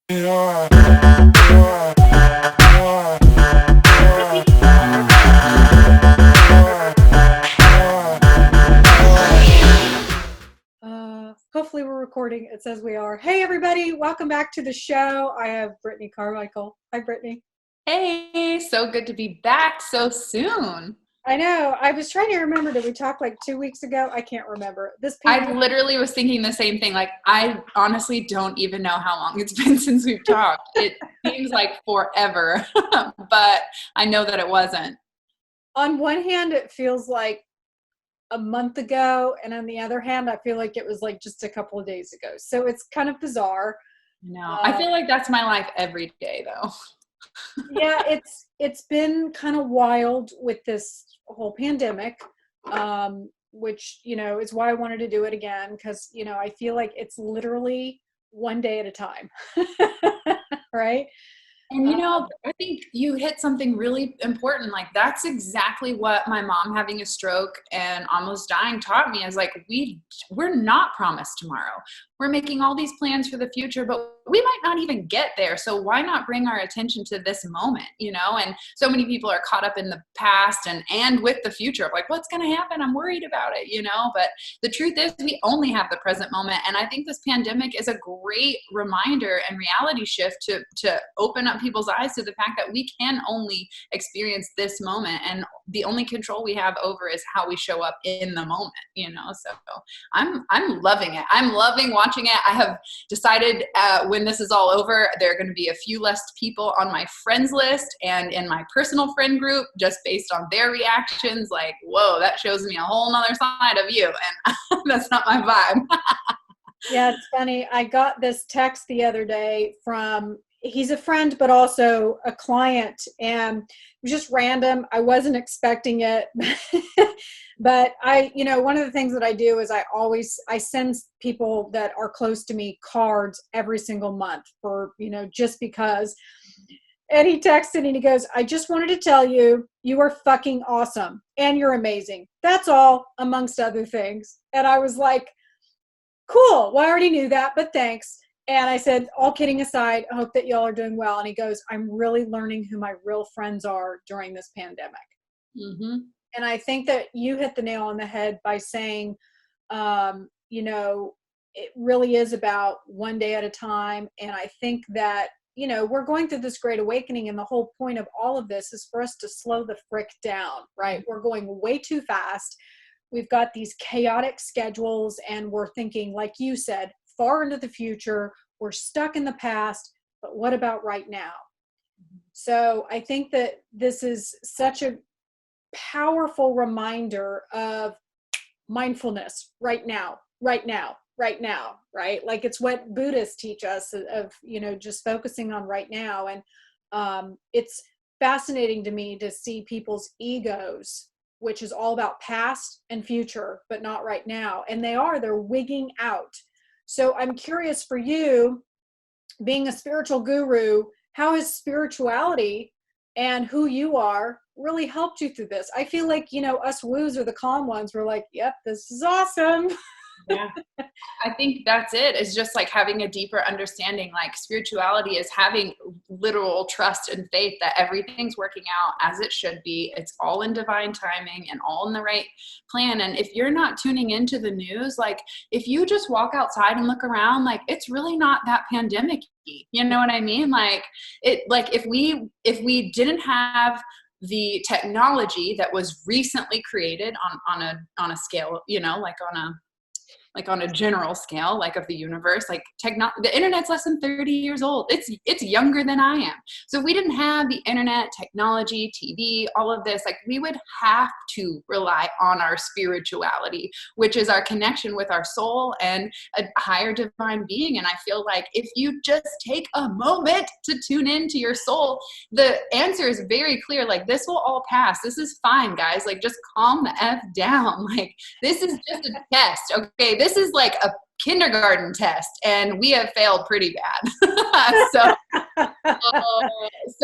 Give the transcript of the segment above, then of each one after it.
Hopefully we're recording. It says we are. Hey everybody, welcome back to the show. I have Brittney Carmichael. Hi Brittney. Hey, so good to be back so soon. I know. I was trying to remember. Did we talk like 2 weeks ago? I can't remember. This I pandemic. literally was thinking the same thing. Like, I honestly don't even know how long it's been since we've talked. It seems like forever, but I know that it wasn't. On one hand, it feels like a month ago, and on the other hand, I feel like it was like just a couple of days ago. So it's kind of bizarre. No, I feel like that's my life every day, though. Yeah, it's been kind of wild with this whole pandemic, which is why I wanted to do it again because I feel like it's literally one day at a time, right? And I think you hit something really important. Like, that's exactly what my mom having a stroke and almost dying taught me, is like, we're not promised tomorrow. We're making all these plans for the future, but we might not even get there. So why not bring our attention to this moment, And so many people are caught up in the past and with the future of like, what's going to happen? I'm worried about it, But the truth is we only have the present moment. And I think this pandemic is a great reminder and reality shift to open up people's eyes to the fact that we can only experience this moment. And the only control we have over is how we show up in the moment, So I'm loving it. I'm loving watching it. I have decided when this is all over, there are going to be a few less people on my friends list and in my personal friend group, just based on their reactions. Like, whoa, that shows me a whole nother side of you. And that's not my vibe. Yeah, it's funny. I got this text the other day from, he's a friend, but also a client, and it was just random. I wasn't expecting it. But one of the things that I do is I send people that are close to me cards every single month for, just because. And he texted and he goes, I just wanted to tell you, you are fucking awesome and you're amazing. That's all, amongst other things. And I was like, cool. Well, I already knew that, but thanks. And I said, all kidding aside, I hope that y'all are doing well. And he goes, I'm really learning who my real friends are during this pandemic. Mm-hmm. And I think that you hit the nail on the head by saying, it really is about one day at a time. And I think that, we're going through this great awakening. And the whole point of all of this is for us to slow the frick down, right? We're going way too fast. We've got these chaotic schedules and we're thinking, like you said, far into the future. We're stuck in the past, but what about right now? So I think that this is such a powerful reminder of mindfulness right now, right now, right now, right? Like it's what Buddhists teach us of, just focusing on right now. And it's fascinating to me to see people's egos, which is all about past and future, but not right now. And they're wigging out. So I'm curious for you, being a spiritual guru, how has spirituality and who you are really helped you through this? I feel like, us woos are the calm ones. We're like, yep, this is awesome. Yeah. I think that's it. It's just like having a deeper understanding. Like, spirituality is having literal trust and faith that everything's working out as it should be. It's all in divine timing and all in the right plan. And if you're not tuning into the news, like if you just walk outside and look around, like it's really not that pandemic-y. You know what I mean? Like if we didn't have the technology that was recently created on a scale, like on a general scale, like of the universe, like the internet's less than 30 years old. It's younger than I am. So if we didn't have the internet, technology, TV, all of this, like we would have to rely on our spirituality, which is our connection with our soul and a higher divine being. And I feel like if you just take a moment to tune into your soul, the answer is very clear. Like, this will all pass. This is fine, guys. Like, just calm the F down. Like, this is just a test. Okay. This is like a kindergarten test and we have failed pretty bad. So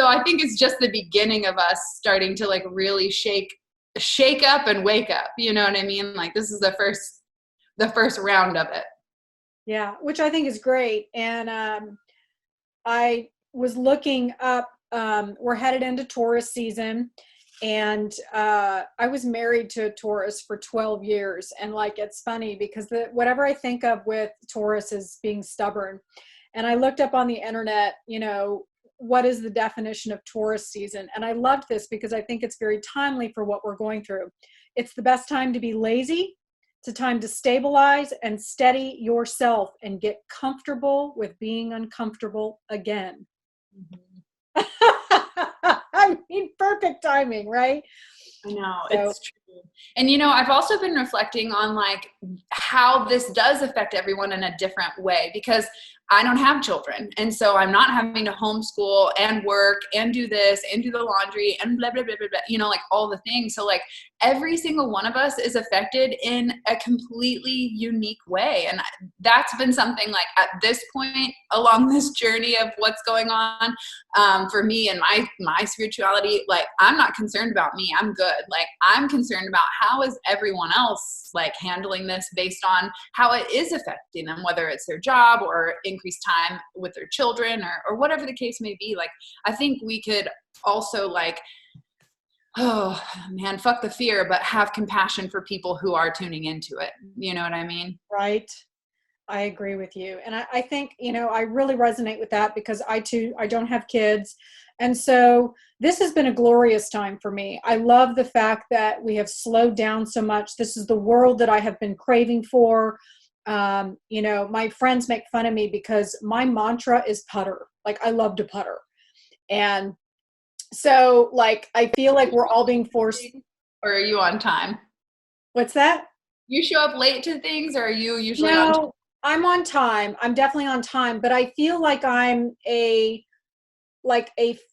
I think it's just the beginning of us starting to like really shake up and wake up. You know what I mean? Like, this is the first round of it. Yeah, which I think is great. And I was looking up, we're headed into Taurus season, and I was married to a Taurus for 12 years. And like, it's funny because whatever I think of with Taurus is being stubborn. And I looked up on the internet, what is the definition of Taurus season? And I loved this because I think it's very timely for what we're going through. It's the best time to be lazy. It's a time to stabilize and steady yourself and get comfortable with being uncomfortable again. Mm-hmm. I mean, perfect timing, right? I know, it's true. And, I've also been reflecting on like how this does affect everyone in a different way, because I don't have children. And so I'm not having to homeschool and work and do this and do the laundry and blah, blah, blah, blah, blah, like all the things. So like every single one of us is affected in a completely unique way. And that's been something like at this point along this journey of what's going on for me and my spirituality, like I'm not concerned about me. I'm good. Like I'm concerned about how is everyone else like handling this based on how it is affecting them, whether it's their job or increased time with their children or whatever the case may be. Like, I think we could also like, oh man, fuck the fear, but have compassion for people who are tuning into it. You know what I mean? Right. I agree with you. And I think, I really resonate with that because I don't have kids. And so this has been a glorious time for me. I love the fact that we have slowed down so much. This is the world that I have been craving for. My friends make fun of me because my mantra is putter. Like I love to putter. And so like, I feel like we're all being forced. Or are you on time? What's that? You show up late to things, or are you usually on time? No, I'm on time. I'm definitely on time, but I feel like I'm a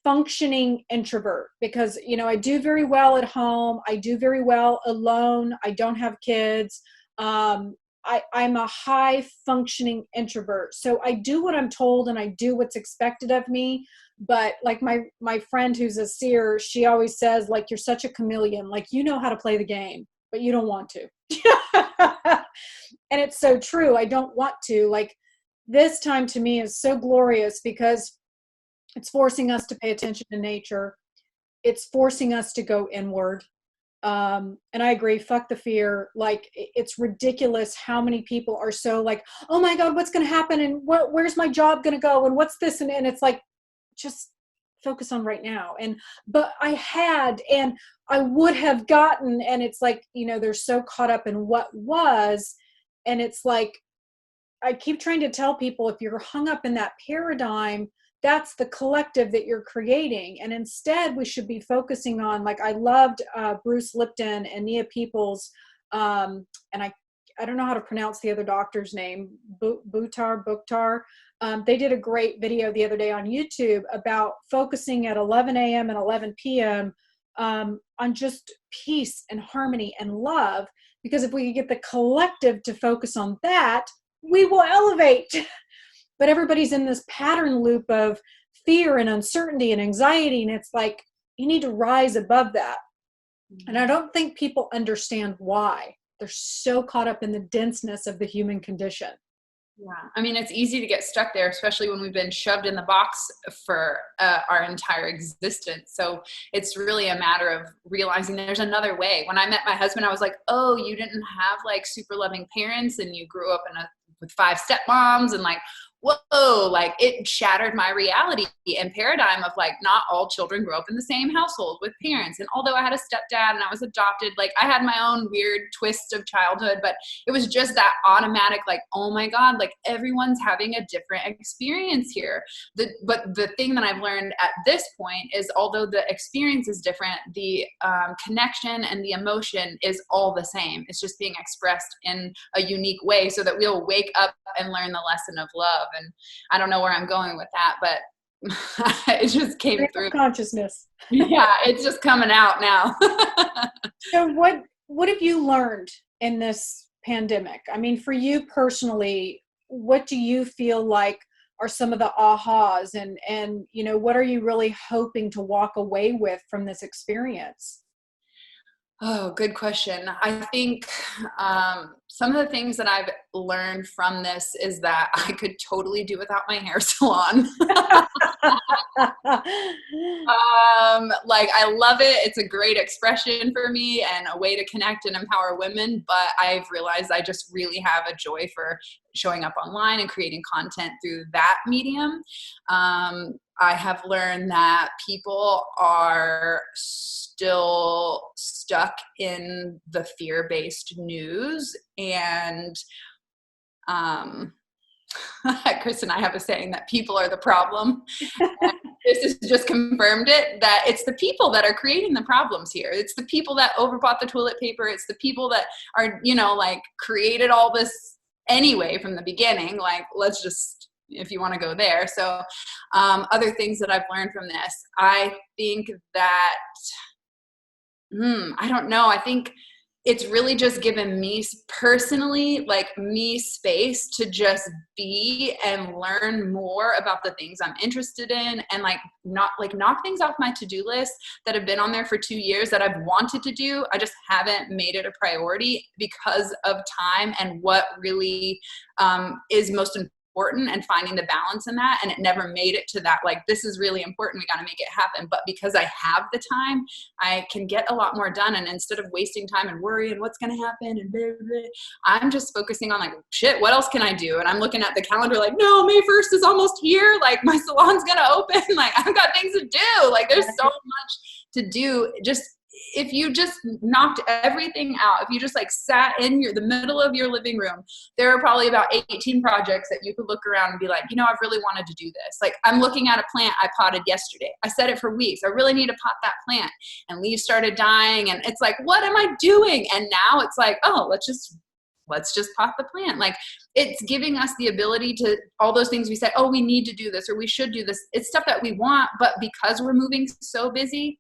functioning introvert because, I do very well at home. I do very well alone. I don't have kids. I'm a high functioning introvert. So I do what I'm told and I do what's expected of me. But like my friend who's a seer, she always says, like, you're such a chameleon. Like, you know how to play the game, but you don't want to. And it's so true. I don't want to. Like, this time to me is so glorious because it's forcing us to pay attention to nature. It's forcing us to go inward. And I agree, fuck the fear. Like, it's ridiculous how many people are so like, oh my God, what's going to happen? And where's my job going to go? And what's this? And it's like, just focus on right now. But and I would have gotten, and it's like, they're so caught up in what was. And it's like, I keep trying to tell people, if you're hung up in that paradigm, that's the collective that you're creating. And instead we should be focusing on, like, I loved Bruce Lipton and Nia Peoples. And I don't know how to pronounce the other doctor's name, Bukhtar. They did a great video the other day on YouTube about focusing at 11 a.m. and 11 p.m. On just peace and harmony and love. Because if we could get the collective to focus on that, we will elevate. But everybody's in this pattern loop of fear and uncertainty and anxiety. And it's like, you need to rise above that. And I don't think people understand why. They're so caught up in the denseness of the human condition. Yeah. I mean, it's easy to get stuck there, especially when we've been shoved in the box for our entire existence. So it's really a matter of realizing there's another way. When I met my husband, I was like, oh, you didn't have like super loving parents and you grew up with 5 stepmoms and like, whoa, like it shattered my reality and paradigm of like, not all children grow up in the same household with parents. And although I had a stepdad and I was adopted, like I had my own weird twist of childhood, but it was just that automatic, like, oh my God, like everyone's having a different experience here. But the thing that I've learned at this point is, although the experience is different, the connection and the emotion is all the same. It's just being expressed in a unique way so that we'll wake up and learn the lesson of love. And I don't know where I'm going with that, but it just came through. Consciousness. Yeah, it's just coming out now. So what have you learned in this pandemic? I mean, for you personally, what do you feel like are some of the ahas, and what are you really hoping to walk away with from this experience? Oh, good question. I think some of the things that I've learned from this is that I could totally do without my hair salon. Like I love it. It's a great expression for me and a way to connect and empower women. But I've realized I just really have a joy for showing up online and creating content through that medium. I have learned that people are still stuck in the fear-based news, and Chris and I have a saying that people are the problem. And this has just confirmed it, that it's the people that are creating the problems here. It's the people that overbought the toilet paper. It's the people that are, like created all this anyway from the beginning. Like, let's just, if you want to go there. So other things that I've learned from this, I think that, I don't know. I think it's really just given me personally, like me space to just be and learn more about the things I'm interested in, and not knock things off my to-do list that have been on there for 2 years that I've wanted to do. I just haven't made it a priority because of time and what really is most important, and finding the balance in that. And it never made it to that, like, this is really important, we got to make it happen. But because I have the time, I can get a lot more done. And instead of wasting time and worrying what's going to happen and blah, blah, blah, I'm just focusing on like, shit, what else can I do? And I'm looking at the calendar like, no, May 1st is almost here. Like my salon's going to open. Like I've got things to do. Like there's so much to do. Just if you just knocked everything out, if you just like sat in the middle of your living room, there are probably about 18 projects that you could look around and be like, I've really wanted to do this. Like I'm looking at a plant I potted yesterday. I said it for weeks. I really need to pot that plant. And leaves started dying. And it's like, what am I doing? And now it's like, oh, let's just pot the plant. Like it's giving us the ability to, all those things we say, oh, we need to do this or we should do this. It's stuff that we want, but because we're moving so busy,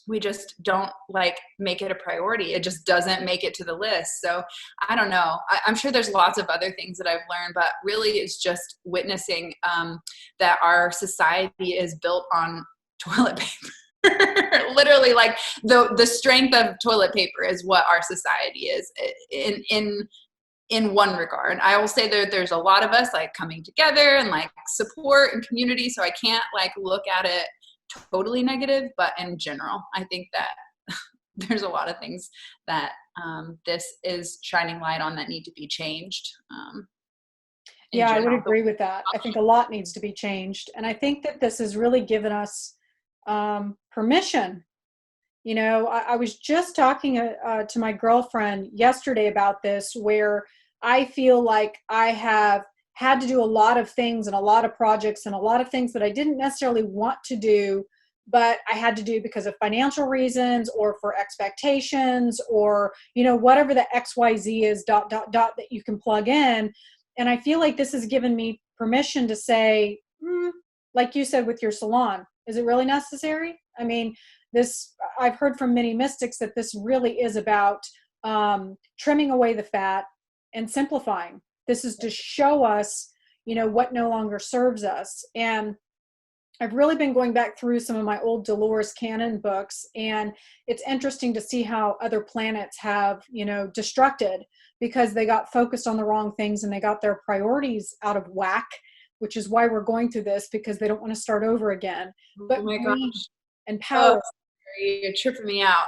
we just don't like make it a priority. It just doesn't make it to the list. So I don't know. I'm sure there's lots of other things that I've learned, but really it's just witnessing that our society is built on toilet paper. Literally, like the strength of toilet paper is what our society is in one regard. I will say there's a lot of us like coming together and like support and community. So I can't like look at it totally negative, but in general, I think that there's a lot of things that this is shining light on that need to be changed. Yeah, I would agree with that. I think a lot needs to be changed. And I think that this has really given us permission. I was just talking to my girlfriend yesterday about this, where I feel like I have had to do a lot of things and a lot of projects and a lot of things that I didn't necessarily want to do, but I had to do because of financial reasons or for expectations or, whatever the XYZ is, ... that you can plug in. And I feel like this has given me permission to say, like you said with your salon, is it really necessary? I mean, I've heard from many mystics that this really is about trimming away the fat and simplifying. This is to show us, what no longer serves us. And I've really been going back through some of my old Dolores Cannon books, and it's interesting to see how other planets have, destructed because they got focused on the wrong things and they got their priorities out of whack, which is why we're going through this, because they don't want to start over again. But oh my gosh. And power. You're tripping me out.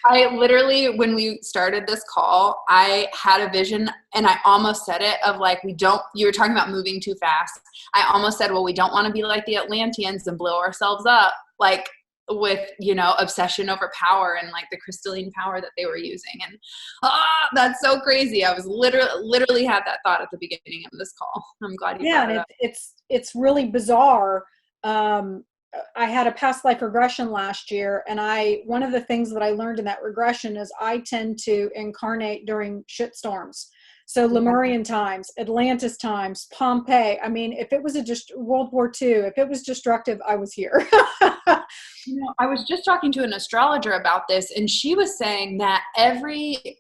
I literally, when we started this call, I had a vision and I almost said it of like, you were talking about moving too fast. I almost said, well, we don't want to be like the Atlanteans and blow ourselves up, like with, obsession over power and like the crystalline power that they were using. And that's so crazy. I was literally had that thought at the beginning of this call. I'm glad you brought it up. It's really bizarre. I had a past life regression last year, and one of the things that I learned in that regression is I tend to incarnate during shitstorms. So Lemurian times, Atlantis times, Pompeii. I mean, if it was just World War II, if it was destructive, I was here. I was just talking to an astrologer about this, and she was saying that every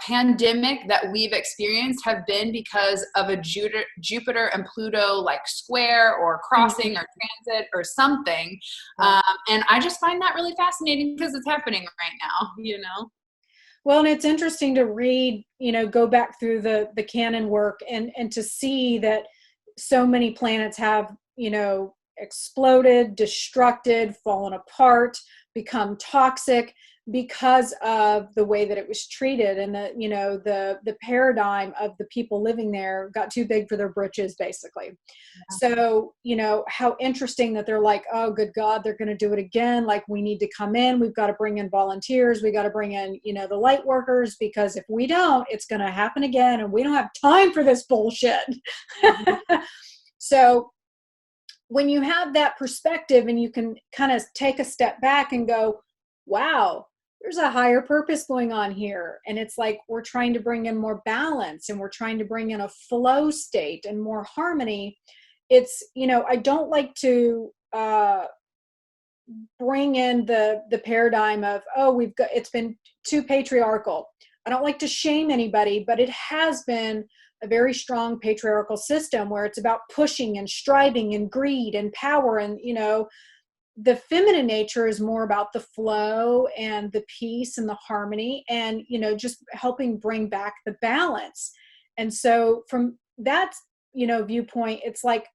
pandemic that we've experienced have been because of a Jupiter and Pluto like square or crossing or transit or something. And I just find that really fascinating because it's happening right now, you know? Well, and it's interesting to read, you know, go back through the canon work and to see that so many planets have, you know, exploded, destructed, fallen apart, become toxic because of the way that it was treated, and the, you know, the paradigm of the people living there got too big for their britches, basically. Yeah. So, you know, how interesting that they're like, oh, good God, they're going to do it again. Like, we need to come in. We've got to bring in volunteers. We got to bring in, you know, the light workers, because if we don't, it's going to happen again. And we don't have time for this bullshit. So when you have that perspective and you can kind of take a step back and go, wow, there's a higher purpose going on here. And it's like, we're trying to bring in more balance, and we're trying to bring in a flow state and more harmony. It's, you know, I don't like to bring in the paradigm of, oh, it's been too patriarchal. I don't like to shame anybody, but it has been a very strong patriarchal system where it's about pushing and striving and greed and power. And, you know, the feminine nature is more about the flow and the peace and the harmony, and, you know, just helping bring back the balance. And so from that, you know, viewpoint, it's like,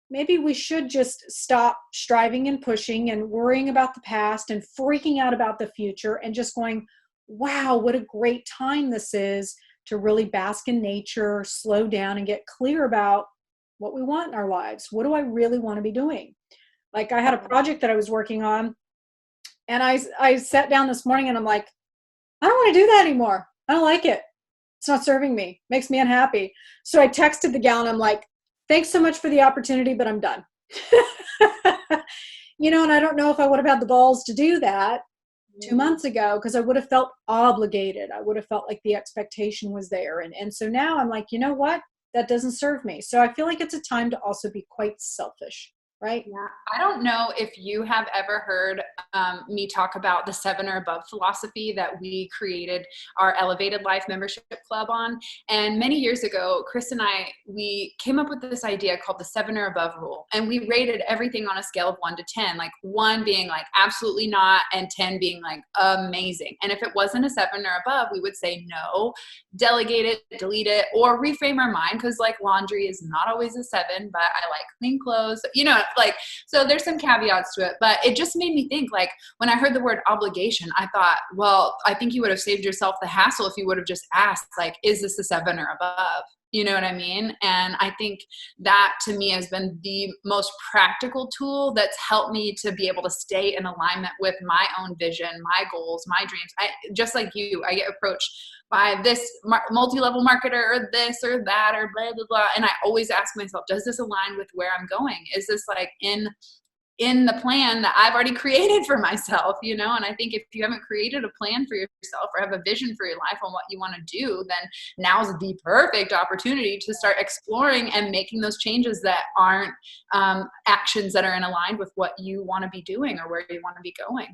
maybe we should just stop striving and pushing and worrying about the past and freaking out about the future, and just going, wow, what a great time this is to really bask in nature, slow down, and get clear about what we want in our lives. What do I really want to be doing? Like, I had a project that I was working on, and I sat down this morning and I'm like, I don't want to do that anymore. I don't like it. It's not serving me. Makes me unhappy. So I texted the gal and I'm like, thanks so much for the opportunity, but I'm done. You know, and I don't know if I would have had the balls to do that 2 months ago, because I would have felt obligated. I would have felt like the expectation was there. And so now I'm like, you know what? That doesn't serve me. So I feel like it's a time to also be quite selfish, right? Yeah. I don't know if you have ever heard me talk about the 7 or above philosophy that we created our Elevated Life membership club on. And many years ago, Chris and I, we came up with this idea called the 7 or above rule. And we rated everything on a scale of 1 to 10, like 1 being like absolutely not, and 10 being like amazing. And if it wasn't a 7 or above, we would say no, delegate it, delete it, or reframe our mind. Because like laundry is not always a 7, but I like clean clothes, you know, like, so there's some caveats to it, but it just made me think, like, when I heard the word obligation, I thought, well, I think you would have saved yourself the hassle if you would have just asked, like, is this a 7 or above? You know what I mean? And I think that to me has been the most practical tool that's helped me to be able to stay in alignment with my own vision, my goals, my dreams. Just like you, I get approached by this multi-level marketer or this or that or blah, blah, blah. And I always ask myself, does this align with where I'm going? Is this like in the plan that I've already created for myself, you know? And I think if you haven't created a plan for yourself or have a vision for your life on what you want to do, then now's the perfect opportunity to start exploring and making those changes that aren't actions that are in aligned with what you want to be doing or where you want to be going.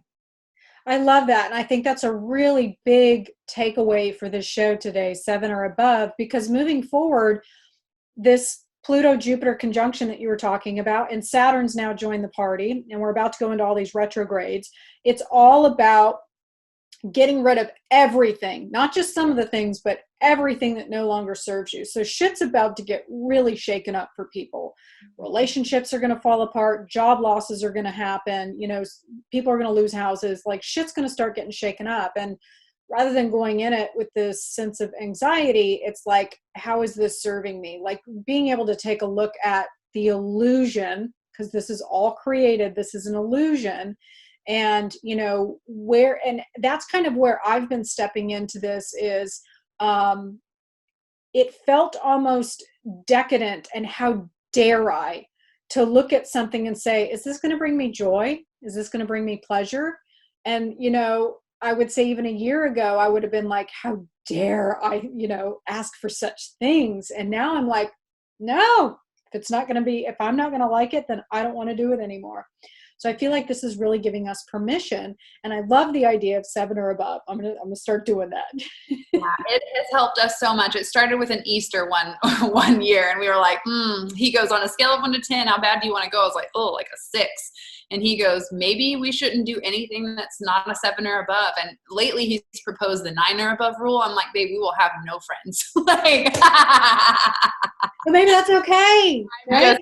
I love that. And I think that's a really big takeaway for this show today, 7 or above, because moving forward, this Pluto-Jupiter conjunction that you were talking about, and Saturn's now joined the party, and we're about to go into all these retrogrades. It's all about getting rid of everything, not just some of the things, but everything that no longer serves you. So shit's about to get really shaken up for people. Relationships are going to fall apart. Job losses are going to happen. You know, people are going to lose houses. Like, shit's going to start getting shaken up. And rather than going in it with this sense of anxiety, it's like, how is this serving me? Like, being able to take a look at the illusion, because this is all created. This is an illusion. And, you know, and that's kind of where I've been stepping into this is, it felt almost decadent, and how dare I to look at something and say, is this going to bring me joy? Is this going to bring me pleasure? And, you know, I would say even a year ago, I would have been like, how dare I, you know, ask for such things? And now I'm like, no, if I'm not going to like it, then I don't want to do it anymore. So I feel like this is really giving us permission. And I love the idea of 7 or above. I'm gonna start doing that. Yeah, it has helped us so much. It started with an Easter one year, and we were like, he goes, on a scale of 1 to 10, how bad do you want to go? I was like, oh, like a 6. And he goes, maybe we shouldn't do anything that's not a 7 or above. And lately he's proposed the 9 or above rule. I'm like, babe, we will have no friends. Like, But maybe that's okay. Right?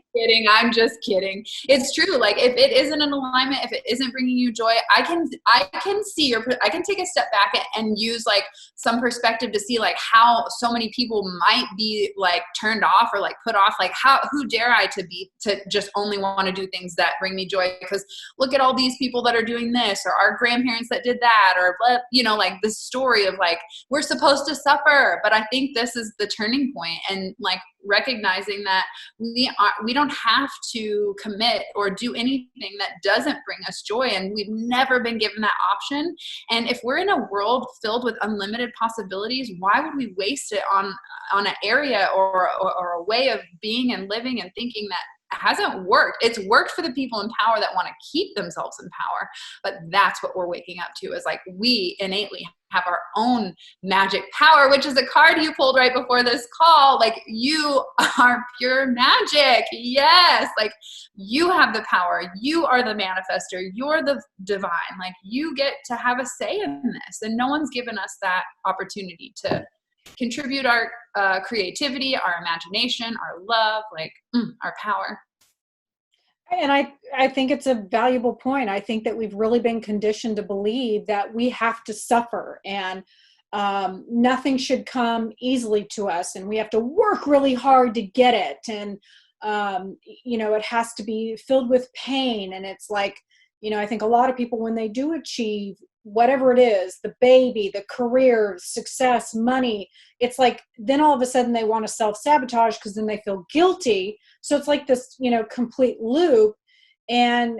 I'm just kidding. It's true. Like, if it isn't in alignment, if it isn't bringing you joy, I can see I can take a step back and use like some perspective to see like how so many people might be like turned off or like put off. Like, who dare I to just only want to do things that bring me joy? Because look at all these people that are doing this, or our grandparents that did that, or, you know, like this story of like, we're supposed to suffer. But I think this is the turning point, and like recognizing that we don't have to commit or do anything that doesn't bring us joy, and we've never been given that option. And if we're in a world filled with unlimited possibilities, why would we waste it on an area or a way of being and living and thinking that hasn't worked? It's worked for the people in power that want to keep themselves in power, but that's what we're waking up to, is like, we innately have our own magic power, which is a card you pulled right before this call. Like, you are pure magic. Yes. Like, you have the power. You are the manifester. You're the divine. Like, you get to have a say in this, and no one's given us that opportunity to contribute our creativity, our imagination, our love, like our power. And I think it's a valuable point. I think that we've really been conditioned to believe that we have to suffer, and nothing should come easily to us, and we have to work really hard to get it. And, you know, it has to be filled with pain. And it's like, you know, I think a lot of people, when they do achieve whatever it is, the baby, the career, success, money, it's like, then all of a sudden they want to self-sabotage because then they feel guilty. So it's like this, you know, complete loop. And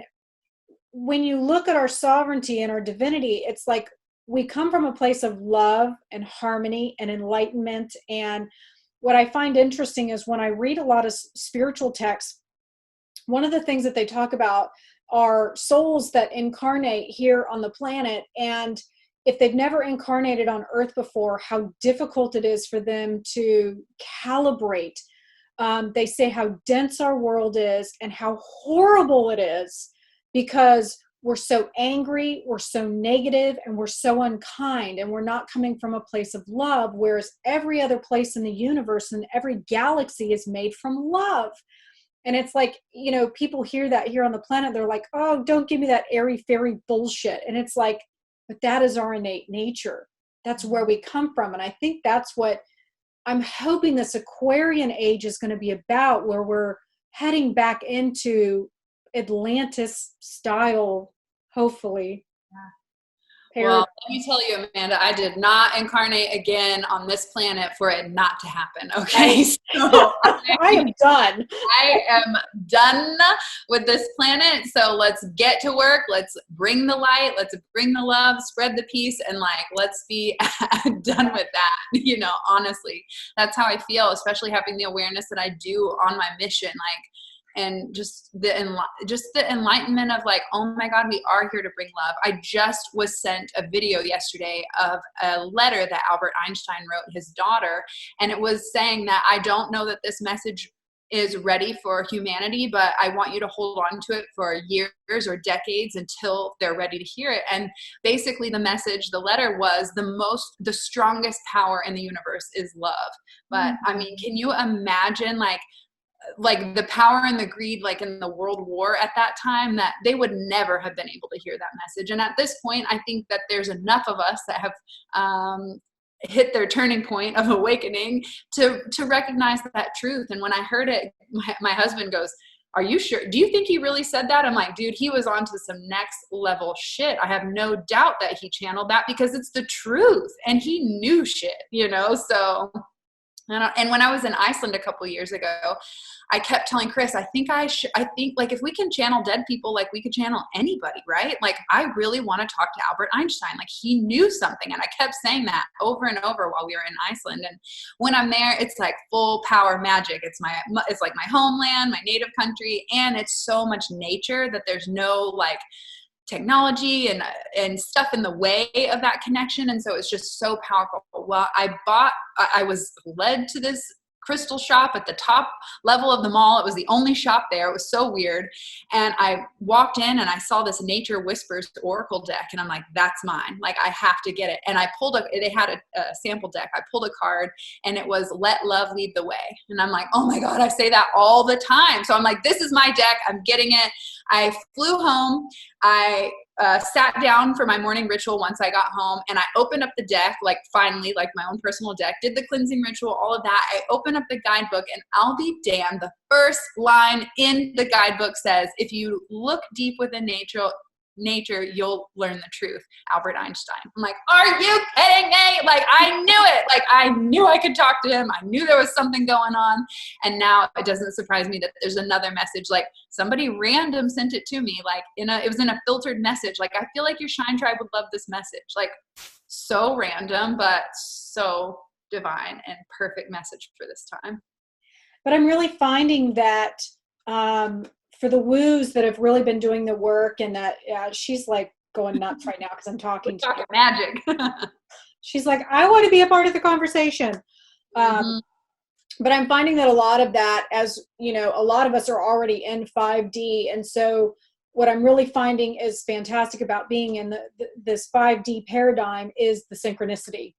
when you look at our sovereignty and our divinity, it's like we come from a place of love and harmony and enlightenment. And what I find interesting is when I read a lot of spiritual texts, one of the things that they talk about are souls that incarnate here on the planet. And if they've never incarnated on Earth before, how difficult it is for them to calibrate. They say how dense our world is and how horrible it is, because we're so angry, we're so negative, and we're so unkind, and we're not coming from a place of love, whereas every other place in the universe and every galaxy is made from love. And it's like, you know, people hear that here on the planet, they're like, oh, don't give me that airy fairy bullshit. And it's like, but that is our innate nature. That's where we come from. And I think that's what I'm hoping this Aquarian age is going to be about, where we're heading back into Atlantis style, hopefully. Well, let me tell you, Amanda, I did not incarnate again on this planet for it not to happen. Okay. So I am done. I am done with this planet. So let's get to work. Let's bring the light. Let's bring the love, spread the peace, and like, let's be done with that. You know, honestly, that's how I feel, especially having the awareness that I do on my mission. Like, and just the enlightenment of like, oh my God, we are here to bring love. I just was sent a video yesterday of a letter that Albert Einstein wrote his daughter. And it was saying that, I don't know that this message is ready for humanity, but I want you to hold on to it for years or decades until they're ready to hear it. And basically the message, the letter was, the strongest power in the universe is love. But I mean, can you imagine like the power and the greed, like in the World War at that time, that they would never have been able to hear that message. And at this point, I think that there's enough of us that have hit their turning point of awakening to recognize that truth. And when I heard it, my husband goes, are you sure? Do you think he really said that? I'm like, dude, he was on to some next level shit. I have no doubt that he channeled that, because it's the truth, and he knew shit, you know? So And when I was in Iceland a couple of years ago, I kept telling Chris, I think like if we can channel dead people, like we could channel anybody, right? Like I really want to talk to Albert Einstein. Like he knew something. And I kept saying that over and over while we were in Iceland. And when I'm there, it's like full power magic. It's like my homeland, my native country. And it's so much nature that there's no like technology and stuff in the way of that connection. And so it's just so powerful. Well, I was led to this crystal shop at the top level of the mall. It was the only shop there. It was so weird. And I walked in and I saw this Nature Whispers Oracle deck. And I'm like, that's mine. Like, I have to get it. And they had a sample deck. I pulled a card and it was Let Love Lead the Way. And I'm like, oh my God, I say that all the time. So I'm like, this is my deck. I'm getting it. I flew home. I sat down for my morning ritual once I got home, and I opened up the deck, like finally, like my own personal deck, did the cleansing ritual, all of that. I opened up the guidebook, and I'll be damned, the first line in the guidebook says, if you look deep within nature, you'll learn the truth. Albert Einstein. I'm like, are you kidding me? Like, I knew it. Like, I knew I could talk to him. I knew there was something going on. And now it doesn't surprise me that there's another message. Like, somebody random sent it to me. Like, it was in a filtered message. Like, I feel like your Shine Tribe would love this message. Like, so random, but so divine and perfect message for this time. But I'm really finding that, for the woos that have really been doing the work, and that she's like going nuts right now because I'm talking to her. Magic. She's like, I want to be a part of the conversation. But I'm finding that a lot of that, as you know, a lot of us are already in 5D. And so what I'm really finding is fantastic about being in this 5D paradigm is the synchronicity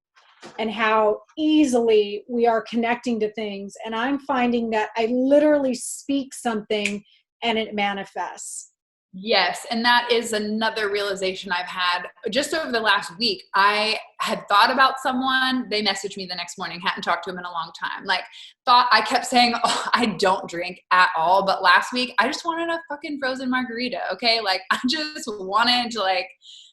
and how easily we are connecting to things. And I'm finding that I literally speak something and it manifests. Yes. And that is another realization I've had just over the last week. I had thought about someone, they messaged me the next morning, hadn't talked to him in a long time. Like, I kept saying, oh, I don't drink at all. But last week, I just wanted a fucking frozen margarita. Okay. Like, I just wanted to, like,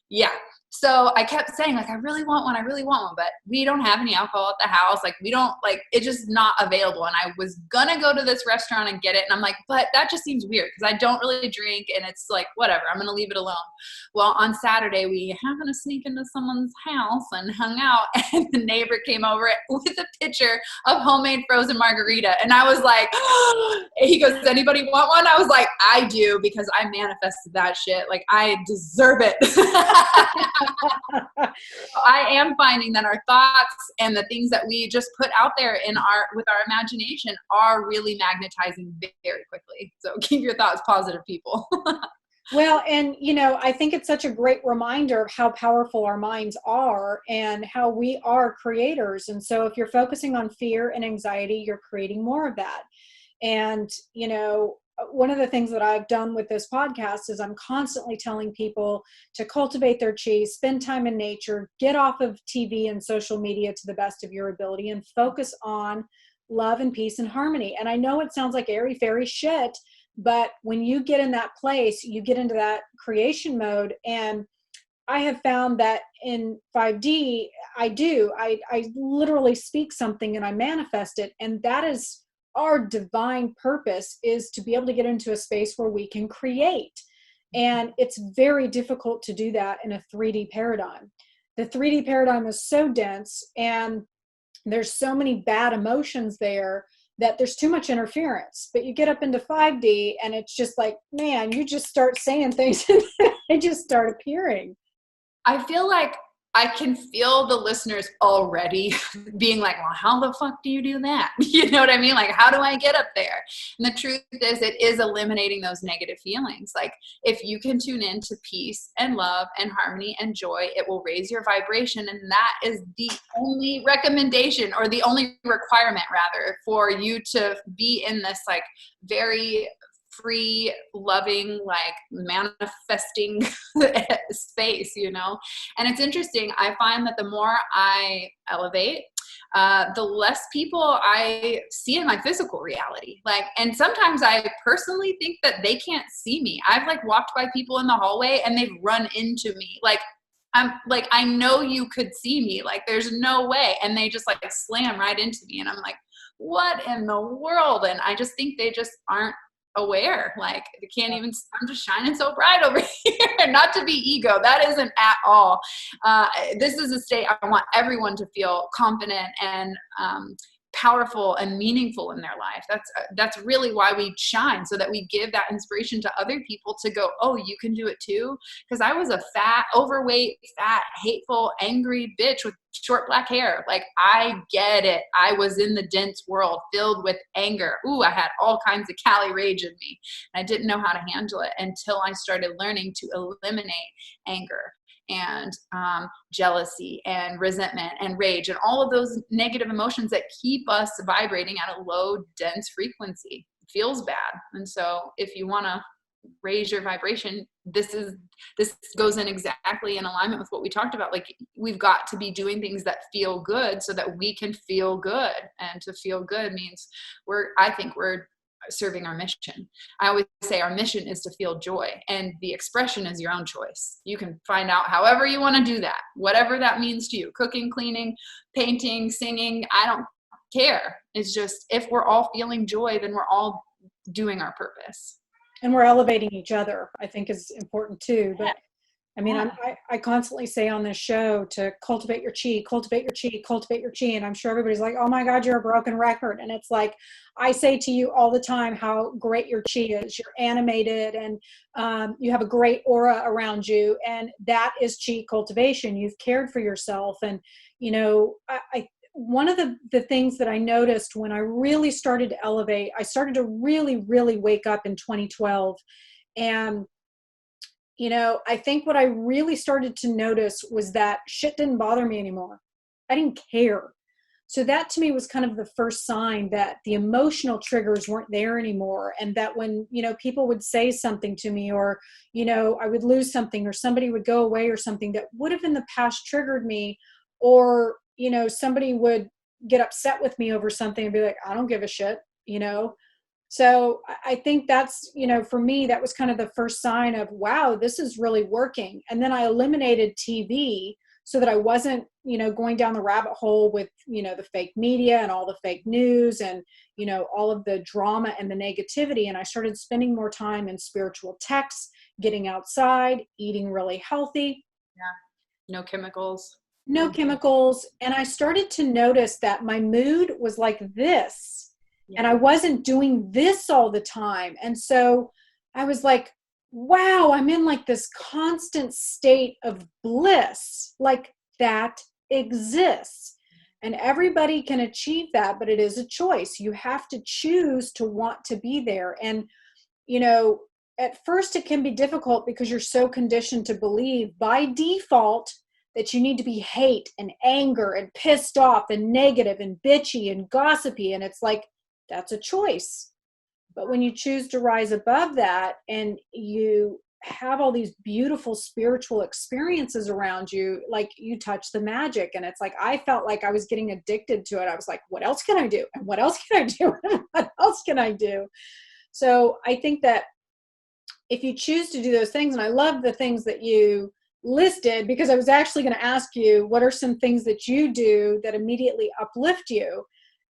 yeah. So I kept saying, like, I really want one, but we don't have any alcohol at the house. Like, we don't, like, it's just not available. And I was going to go to this restaurant and get it. And I'm like, but that just seems weird because I don't really drink. And it's like, whatever, I'm going to leave it alone. Well, on Saturday, we happened to sneak into someone's house and hung out. And the neighbor came over with a pitcher of homemade frozen margarita. And I was like, he goes, does anybody want one? I was like, I do, because I manifested that shit. Like, I deserve it. I am finding that our thoughts and the things that we just put out there with our imagination are really magnetizing very quickly. So keep your thoughts positive, people. Well, and I think it's such a great reminder of how powerful our minds are and how we are creators. And so if you're focusing on fear and anxiety, you're creating more of that. And, one of the things that I've done with this podcast is I'm constantly telling people to cultivate their chi, spend time in nature, get off of TV and social media to the best of your ability, and focus on love and peace and harmony. And I know it sounds like airy fairy shit, but when you get in that place, you get into that creation mode. And I have found that in 5D, I literally speak something and I manifest it. And that is our divine purpose, is to be able to get into a space where we can create. And it's very difficult to do that in a 3D paradigm. The 3D paradigm is so dense and there's so many bad emotions there that there's too much interference. But you get up into 5D and it's just like, man, you just start saying things and they just start appearing. I feel like I can feel the listeners already being like, well, how the fuck do you do that? You know what I mean? Like, how do I get up there? And the truth is, it is eliminating those negative feelings. Like, if you can tune in to peace and love and harmony and joy, it will raise your vibration. And that is the only recommendation, or the only requirement rather, for you to be in this like very free, loving, like manifesting space, And it's interesting. I find that the more I elevate, the less people I see in my physical reality. Like, and sometimes I personally think that they can't see me. I've like walked by people in the hallway and they've run into me. Like, I'm like, I know you could see me. Like, there's no way. And they just like slam right into me. And I'm like, what in the world? And I just think they just aren't aware. Like they can't even, I'm just shining so bright over here. Not to be ego, that isn't at all. This is a state I want everyone to feel confident and powerful and meaningful in their life. That's really why we shine, so that we give that inspiration to other people to go, oh, you can do it too. Because I was a fat, overweight, fat, hateful, angry bitch with short black hair. Like, I get it. I was in the dense world filled with anger. Ooh, I had all kinds of Cali rage in me. And I didn't know how to handle it until I started learning to eliminate anger and jealousy and resentment and rage and all of those negative emotions that keep us vibrating at a low, dense frequency. It feels bad. And so if you want to raise your vibration, this goes in exactly in alignment with what we talked about. Like, we've got to be doing things that feel good so that we can feel good. And to feel good means I think we're serving our mission. I always say our mission is to feel joy, and the expression is your own choice. You can find out however you want to do that, whatever that means to you. Cooking, cleaning, painting, singing, I don't care. It's just, if we're all feeling joy, then we're all doing our purpose. And we're elevating each other, I think, is important too. But I mean, I constantly say on this show to cultivate your chi, cultivate your chi, cultivate your chi. And I'm sure everybody's like, oh my God, you're a broken record. And it's like, I say to you all the time how great your chi is. You're animated, and you have a great aura around you. And that is chi cultivation. You've cared for yourself. And, you know, one of the things that I noticed when I really started to elevate, I started to really, really wake up in 2012. And you know, I think what I really started to notice was that shit didn't bother me anymore. I didn't care. So that to me was kind of the first sign that the emotional triggers weren't there anymore. And that when, you know, people would say something to me, or, you know, I would lose something, or somebody would go away, or something that would have in the past triggered me, or, you know, somebody would get upset with me over something and be like, I don't give a shit, you know? So I think that's, you know, for me, that was kind of the first sign of, wow, this is really working. And then I eliminated TV so that I wasn't, you know, going down the rabbit hole with, you know, the fake media and all the fake news and, you know, all of the drama and the negativity. And I started spending more time in spiritual texts, getting outside, eating really healthy. Yeah. No chemicals. No chemicals. And I started to notice that my mood was like this. Yeah. And I wasn't doing this all the time. And so I was like, wow, I'm in like this constant state of bliss. Like, that exists. And everybody can achieve that, but it is a choice. You have to choose to want to be there. And, you know, at first it can be difficult because you're so conditioned to believe by default that you need to be hate and anger and pissed off and negative and bitchy and gossipy. And it's like, that's a choice. But when you choose to rise above that and you have all these beautiful spiritual experiences around you, like, you touch the magic. And it's like, I felt like I was getting addicted to it. I was like, what else can I do? And what else can I do? And what else can I do? So I think that if you choose to do those things, and I love the things that you listed, because I was actually going to ask you, what are some things that you do that immediately uplift you?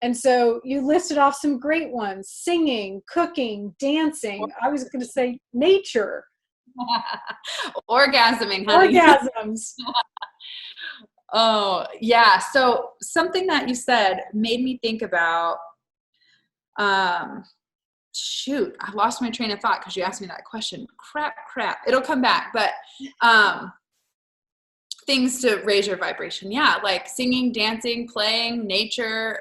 And so you listed off some great ones: singing, cooking, dancing. I was going to say nature. Orgasming, honey. Orgasms. Oh, yeah. So something that you said made me think about, shoot, I lost my train of thought because you asked me that question. Crap. It'll come back. But things to raise your vibration. Yeah, like singing, dancing, playing, nature,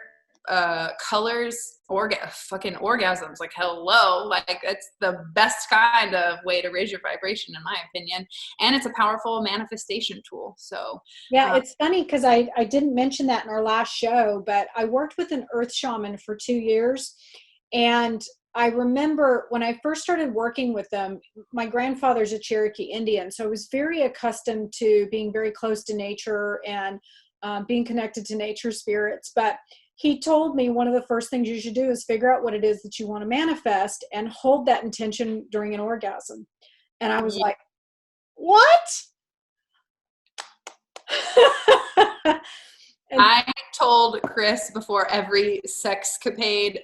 colors, fucking orgasms. Like, hello, like, it's the best kind of way to raise your vibration, in my opinion. And it's a powerful manifestation tool. So yeah, it's funny because I didn't mention that in our last show, but I worked with an earth shaman for 2 years. And I remember when I first started working with them, my grandfather's a Cherokee Indian. So I was very accustomed to being very close to nature and being connected to nature spirits. But he told me one of the first things you should do is figure out what it is that you want to manifest and hold that intention during an orgasm. And I was like, what? I told Chris before every sexcapade,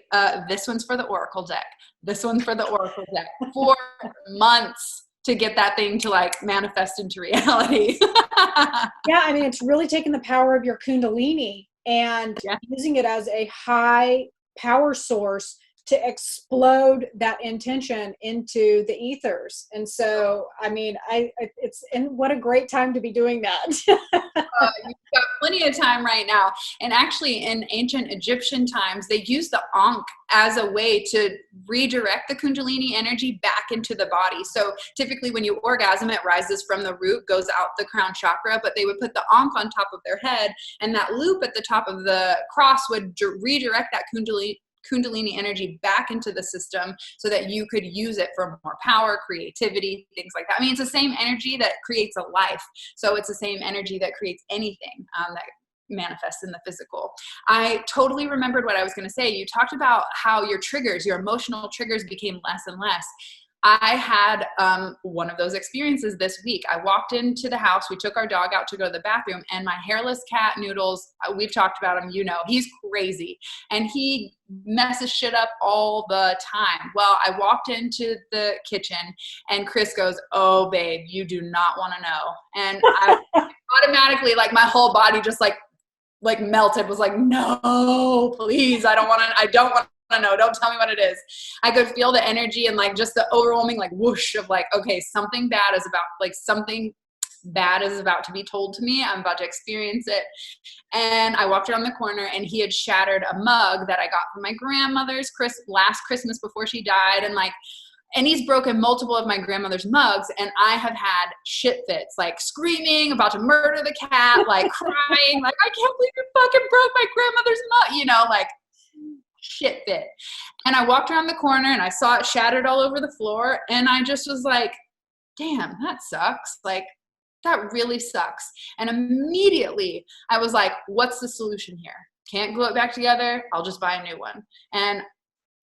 this one's for the Oracle deck. This one's for the Oracle deck. For months to get that thing to like manifest into reality. Yeah, I mean, it's really taking the power of your Kundalini and using it as a high power source to explode that intention into the ethers. And so, I mean, and what a great time to be doing that. You've got plenty of time right now. And actually in ancient Egyptian times, they used the Ankh as a way to redirect the Kundalini energy back into the body. So typically when you orgasm, it rises from the root, goes out the crown chakra, but they would put the Ankh on top of their head, and that loop at the top of the cross would redirect that Kundalini energy back into the system so that you could use it for more power, creativity, things like that. I mean, it's the same energy that creates a life. So it's the same energy that creates anything that manifests in the physical. I totally remembered what I was going to say. You talked about how your emotional triggers became less and less. I had one of those experiences this week. I walked into the house. We took our dog out to go to the bathroom, and my hairless cat, Noodles, we've talked about him, he's crazy. And he messes shit up all the time. Well, I walked into the kitchen, and Chris goes, "Oh, babe, you do not want to know." And I automatically, like, my whole body just like melted, was like, "No, please, I don't want to know. Don't tell me what it is." I could feel the energy and like just the overwhelming like whoosh of like, okay, something bad is about to be told to me. I'm about to experience it. And I walked around the corner, and he had shattered a mug that I got from my grandmother's last Christmas before she died. And he's broken multiple of my grandmother's mugs, and I have had shit fits, like screaming, about to murder the cat, like crying, like, "I can't believe you fucking broke my grandmother's mug," like shit fit. And I walked around the corner, and I saw it shattered all over the floor, and I just was like, damn, that sucks. Like, that really sucks. And immediately I was like, what's the solution here? Can't glue it back together. I'll just buy a new one. And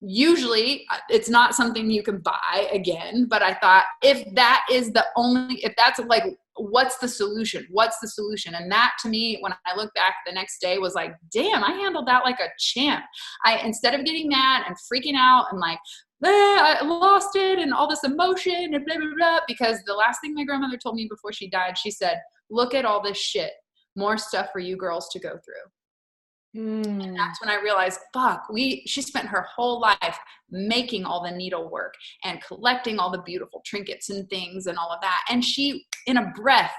usually it's not something you can buy again, but I thought, if that's like, what's the solution? And that, to me, when I look back the next day, was like, damn, I handled that like a champ. Instead of getting mad and freaking out and like, I lost it and all this emotion and blah, blah, blah, because the last thing my grandmother told me before she died, she said, "Look at all this shit, more stuff for you girls to go through." And that's when I realized, fuck, she spent her whole life making all the needlework and collecting all the beautiful trinkets and things and all of that. And she, in a breath,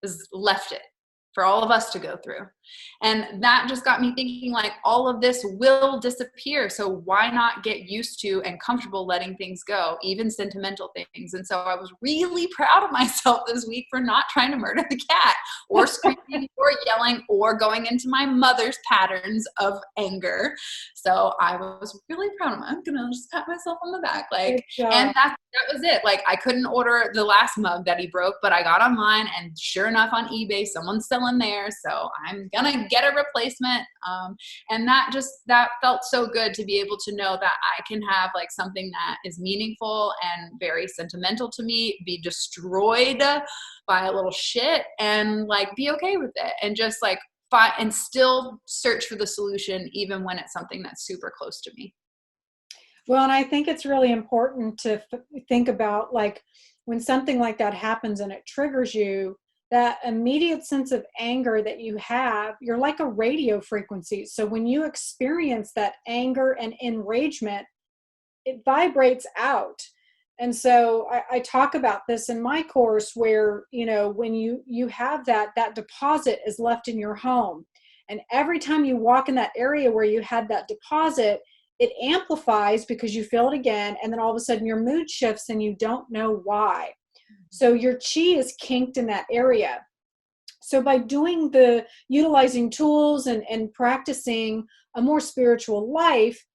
has left it for all of us to go through. And that just got me thinking, like, all of this will disappear. So why not get used to and comfortable letting things go, even sentimental things? And so I was really proud of myself this week for not trying to murder the cat or screaming or yelling or going into my mother's patterns of anger. So I was really proud of myself. I'm going to just pat myself on the back. Like, and that was it. Like, I couldn't order the last mug that he broke, but I got online, and sure enough, on eBay, someone's selling there. So I'm going to get a replacement. And that felt so good to be able to know that I can have like something that is meaningful and very sentimental to me be destroyed by a little shit, and like be okay with it, and just like find and still search for the solution, even when it's something that's super close to me. Well, and I think it's really important to think about, like, when something like that happens and it triggers you, that immediate sense of anger that you have, you're like a radio frequency. So when you experience that anger and enragement, it vibrates out. And so I talk about this in my course, where, when you have that deposit is left in your home. And every time you walk in that area where you had that deposit, it amplifies because you feel it again. And then all of a sudden your mood shifts and you don't know why. So your chi is kinked in that area. So by utilizing tools and practicing a more spiritual life,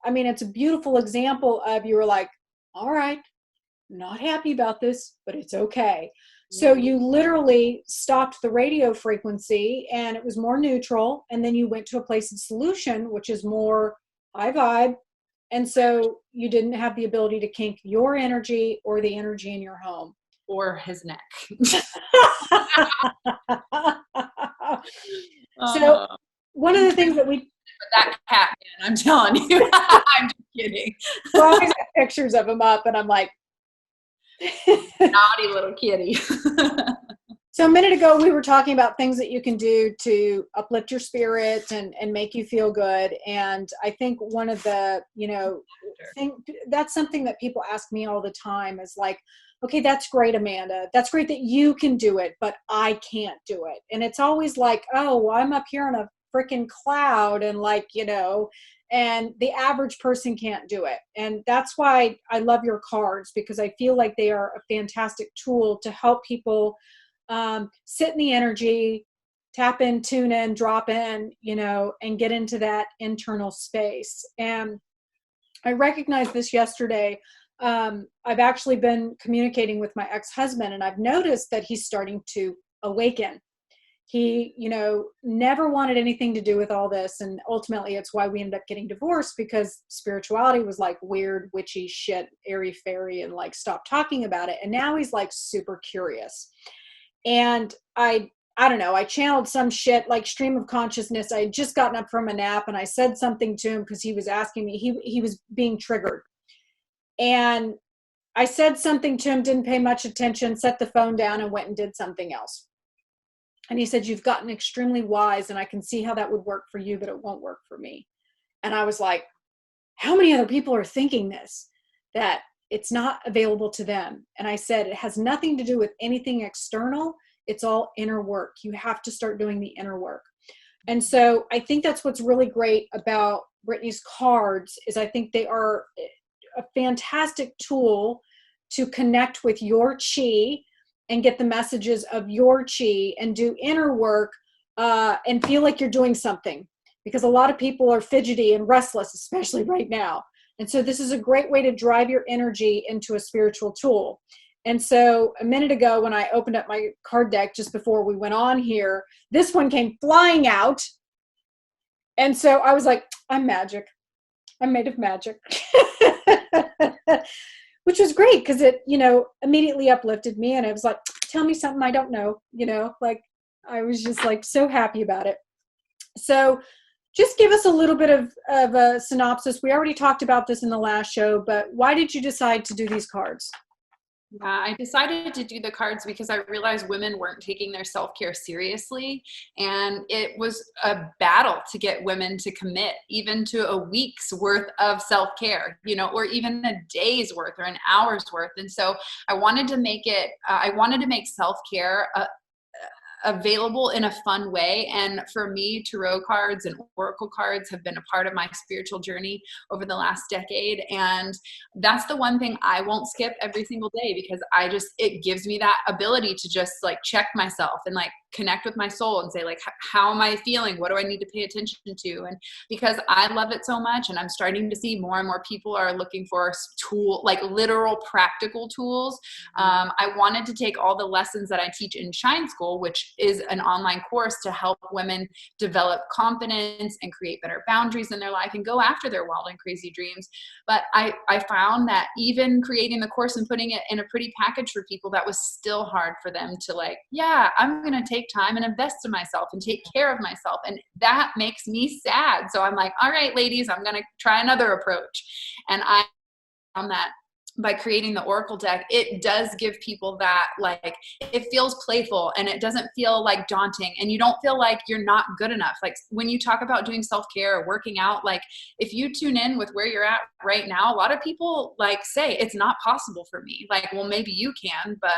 I mean, it's a beautiful example of, you were like, all right, not happy about this, but it's okay. So you literally stopped the radio frequency, and it was more neutral. And then you went to a place of solution, which is more high vibe. And so you didn't have the ability to kink your energy or the energy in your home. Or his neck. So one of the things that we, that cat, man, I'm telling you, I'm just kidding. well, I always got pictures of him up and I'm like, naughty little kitty. So a minute ago, we were talking about things that you can do to uplift your spirit and make you feel good. And I think one of the, that's something that people ask me all the time is like, okay, that's great, Amanda. That's great that you can do it, but I can't do it. And it's always like, oh, well, I'm up here on a freaking cloud and and the average person can't do it. And that's why I love your cards, because I feel like they are a fantastic tool to help people sit in the energy, tap in, tune in, drop in, and get into that internal space. And I recognized this yesterday. I've actually been communicating with my ex-husband, and I've noticed that he's starting to awaken. He, never wanted anything to do with all this. And ultimately it's why we ended up getting divorced, because spirituality was like weird, witchy shit, airy fairy, and like, stop talking about it. And now he's like super curious. And I don't know, I channeled some shit like stream of consciousness. I had just gotten up from a nap and I said something to him because he was asking me, he was being triggered. And I said something to him, didn't pay much attention, set the phone down and went and did something else. And he said, you've gotten extremely wise and I can see how that would work for you, but it won't work for me. And I was like, how many other people are thinking this, that it's not available to them? And I said, it has nothing to do with anything external. It's all inner work. You have to start doing the inner work. And so I think that's what's really great about Brittney's cards, is I think they are a fantastic tool to connect with your chi and get the messages of your chi and do inner work and feel like you're doing something, because a lot of people are fidgety and restless, especially right now. And so this is a great way to drive your energy into a spiritual tool. And so a minute ago, when I opened up my card deck just before we went on here, this one came flying out. And so I was like, I'm magic. I'm made of magic. Which was great, because it, immediately uplifted me. And I was like, tell me something I don't know, like I was just like so happy about it. So just give us a little bit of a synopsis. We already talked about this in the last show, but why did you decide to do these cards? I decided to do the cards because I realized women weren't taking their self-care seriously. And it was a battle to get women to commit even to a week's worth of self-care, or even a day's worth or an hour's worth. And so I wanted to make self-care available in a fun way. And for me, tarot cards and oracle cards have been a part of my spiritual journey over the last decade. And that's the one thing I won't skip every single day, because it gives me that ability to just like check myself and like connect with my soul and say like, how am I feeling? What do I need to pay attention to? And because I love it so much, and I'm starting to see more and more people are looking for like literal practical tools. I wanted to take all the lessons that I teach in Shine School, which is an online course to help women develop confidence and create better boundaries in their life and go after their wild and crazy dreams. But I found that even creating the course and putting it in a pretty package for people, that was still hard for them to like, yeah, I'm going to take time and invest in myself and take care of myself. And that makes me sad. So I'm like, all right, ladies, I'm going to try another approach. And I found that by creating the Oracle deck, it does give people that, like, it feels playful and it doesn't feel like daunting, and you don't feel like you're not good enough. Like when you talk about doing self-care or working out, like if you tune in with where you're at right now, a lot of people like say it's not possible for me. Like, well, maybe you can, but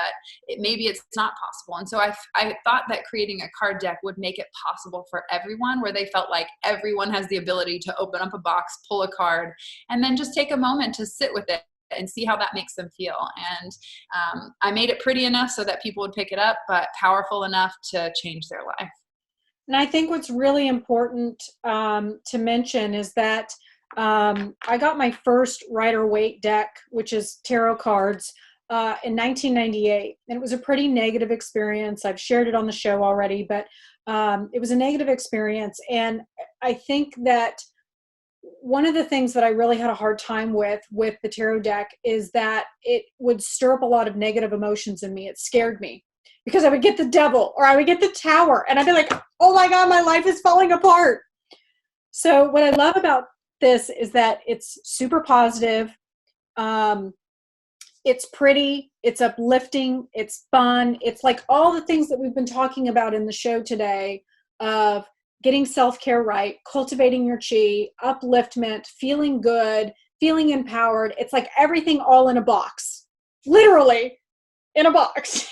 maybe it's not possible. And so I thought that creating a card deck would make it possible for everyone, where they felt like everyone has the ability to open up a box, pull a card, and then just take a moment to sit with it and see how that makes them feel. And I made it pretty enough so that people would pick it up, but powerful enough to change their life. And I think what's really important to mention is that I got my first Rider-Waite deck, which is tarot cards, in 1998. And it was a pretty negative experience. I've shared it on the show already, but it was a negative experience. And I think that one of the things that I really had a hard time with the tarot deck is that it would stir up a lot of negative emotions in me. It scared me because I would get the devil or I would get the tower and I'd be like, oh my God, my life is falling apart. So what I love about this is that it's super positive. Um, it's pretty, it's uplifting, it's fun. It's like all the things that we've been talking about in the show today of getting self-care right, cultivating your chi, upliftment, feeling good, feeling empowered. It's like everything all in a box, literally in a box.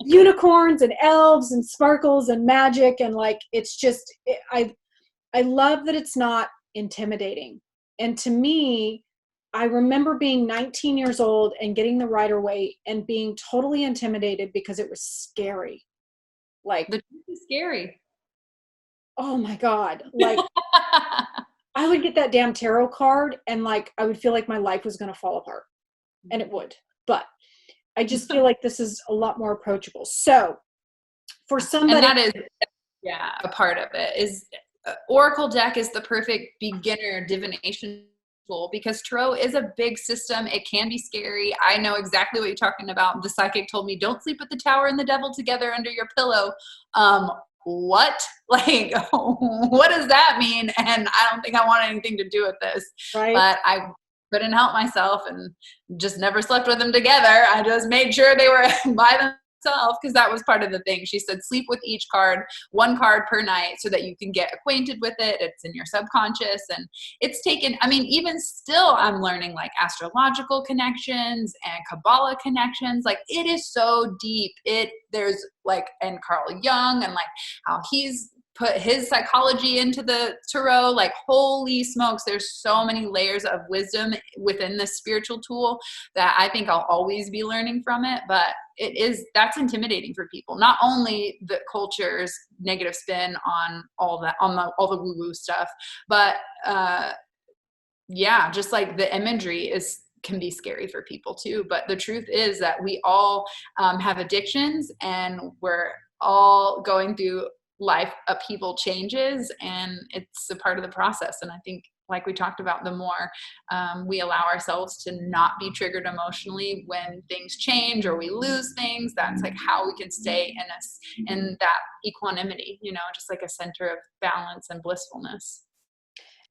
Unicorns and elves and sparkles and magic. And like, it's just, I love that it's not intimidating. And to me, I remember being 19 years old and getting the Rider-Waite and being totally intimidated because it was scary. Like, The truth is scary. oh my God. Like, I would get that damn tarot card and like, I would feel like my life was going to fall apart, and it would. But I just feel like this is a lot more approachable. So for somebody. And that is, yeah, a part of it is Oracle deck is the perfect beginner divination tool because tarot is a big system. It can be scary. I know exactly what you're talking about. The psychic told me, don't sleep with the tower and the devil together under your pillow. What? Like, what does that mean? And I don't think I want anything to do with this. Right. But I couldn't help myself and just never slept with them together. I just made sure they were by themselves because that was part of the thing. She said, sleep with each card, one card per night so that you can get acquainted with it. It's in your subconscious. And it's taken, I mean, even still, I'm learning like astrological connections and Kabbalah connections. Like it is so deep. There's like, and Carl Jung and like how he's put his psychology into the tarot. Like, holy smokes, there's so many layers of wisdom within this spiritual tool that I think I'll always be learning from it. But that's intimidating for people. Not only the culture's negative spin on all that, on all the woo-woo stuff, but yeah, just like the imagery can be scary for people too. But the truth is that we all have addictions, and we're all going through life upheaval changes, and it's a part of the process. And I think, like we talked about, the more we allow ourselves to not be triggered emotionally when things change or we lose things, that's like how we can stay in that equanimity, just like a center of balance and blissfulness.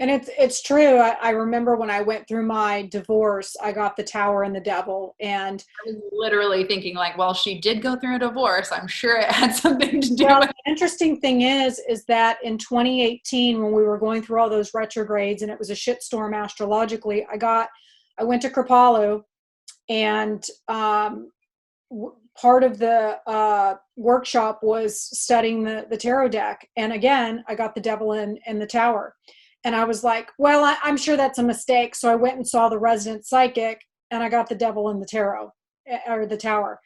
And it's true. I remember when I went through my divorce, I got the tower and the devil. And I was literally thinking like, well, she did go through a divorce. I'm sure it had something to do with it. The interesting thing is that in 2018, when we were going through all those retrogrades and it was a shitstorm astrologically, I went to Kripalu, and part of the workshop was studying the tarot deck. And again, I got the devil and the tower. And I was like, well, I'm sure that's a mistake. So I went and saw the resident psychic, and I got the devil in the tarot, or the tower.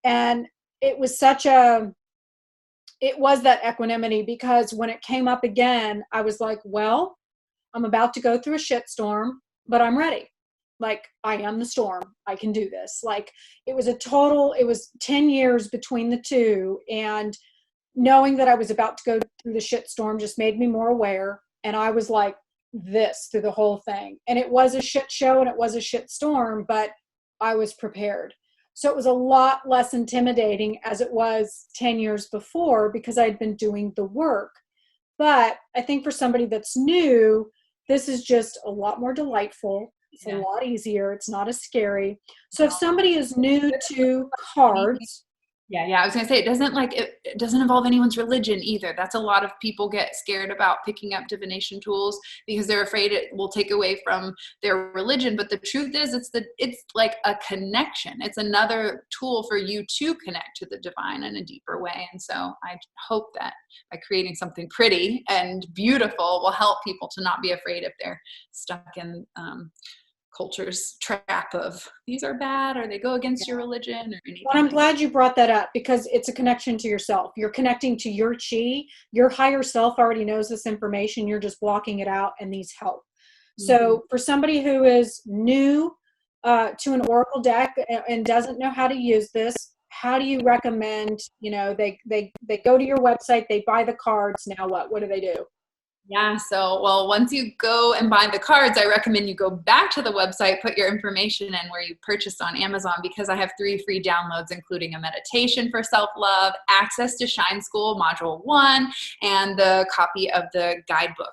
And it was that equanimity, because when it came up again, I was like, well, I'm about to go through a shitstorm, but I'm ready. Like, I am the storm. I can do this. Like, it was 10 years between the two. And knowing that I was about to go through the shitstorm just made me more aware. And I was like this through the whole thing. And it was a shit show and it was a shit storm, but I was prepared. So it was a lot less intimidating as it was 10 years before, because I'd been doing the work. But I think for somebody that's new, this is just a lot more delightful. It's a lot easier. It's not as scary. So if somebody is new to cards. Yeah. I was going to say, it doesn't involve anyone's religion either. That's a lot of people get scared about picking up divination tools because they're afraid it will take away from their religion. But the truth is it's like a connection. It's another tool for you to connect to the divine in a deeper way. And so I hope that by creating something pretty and beautiful will help people to not be afraid if they're stuck in, culture's trap of these are bad or they go against your religion or anything. Well, I'm glad you brought that up, because it's a connection to yourself. You're connecting to your chi. Your higher self already knows this information. You're just blocking it out, and these help. Mm-hmm. So for somebody who is new to an oracle deck and doesn't know how to use this, how do you recommend, they go to your website, they buy the cards. Now what do they do? Yeah, so well, once you go and buy the cards, I recommend you go back to the website, put your information in where you purchased on Amazon, because I have 3 free downloads, including a meditation for self-love, access to Shine School Module 1, and the copy of the guidebook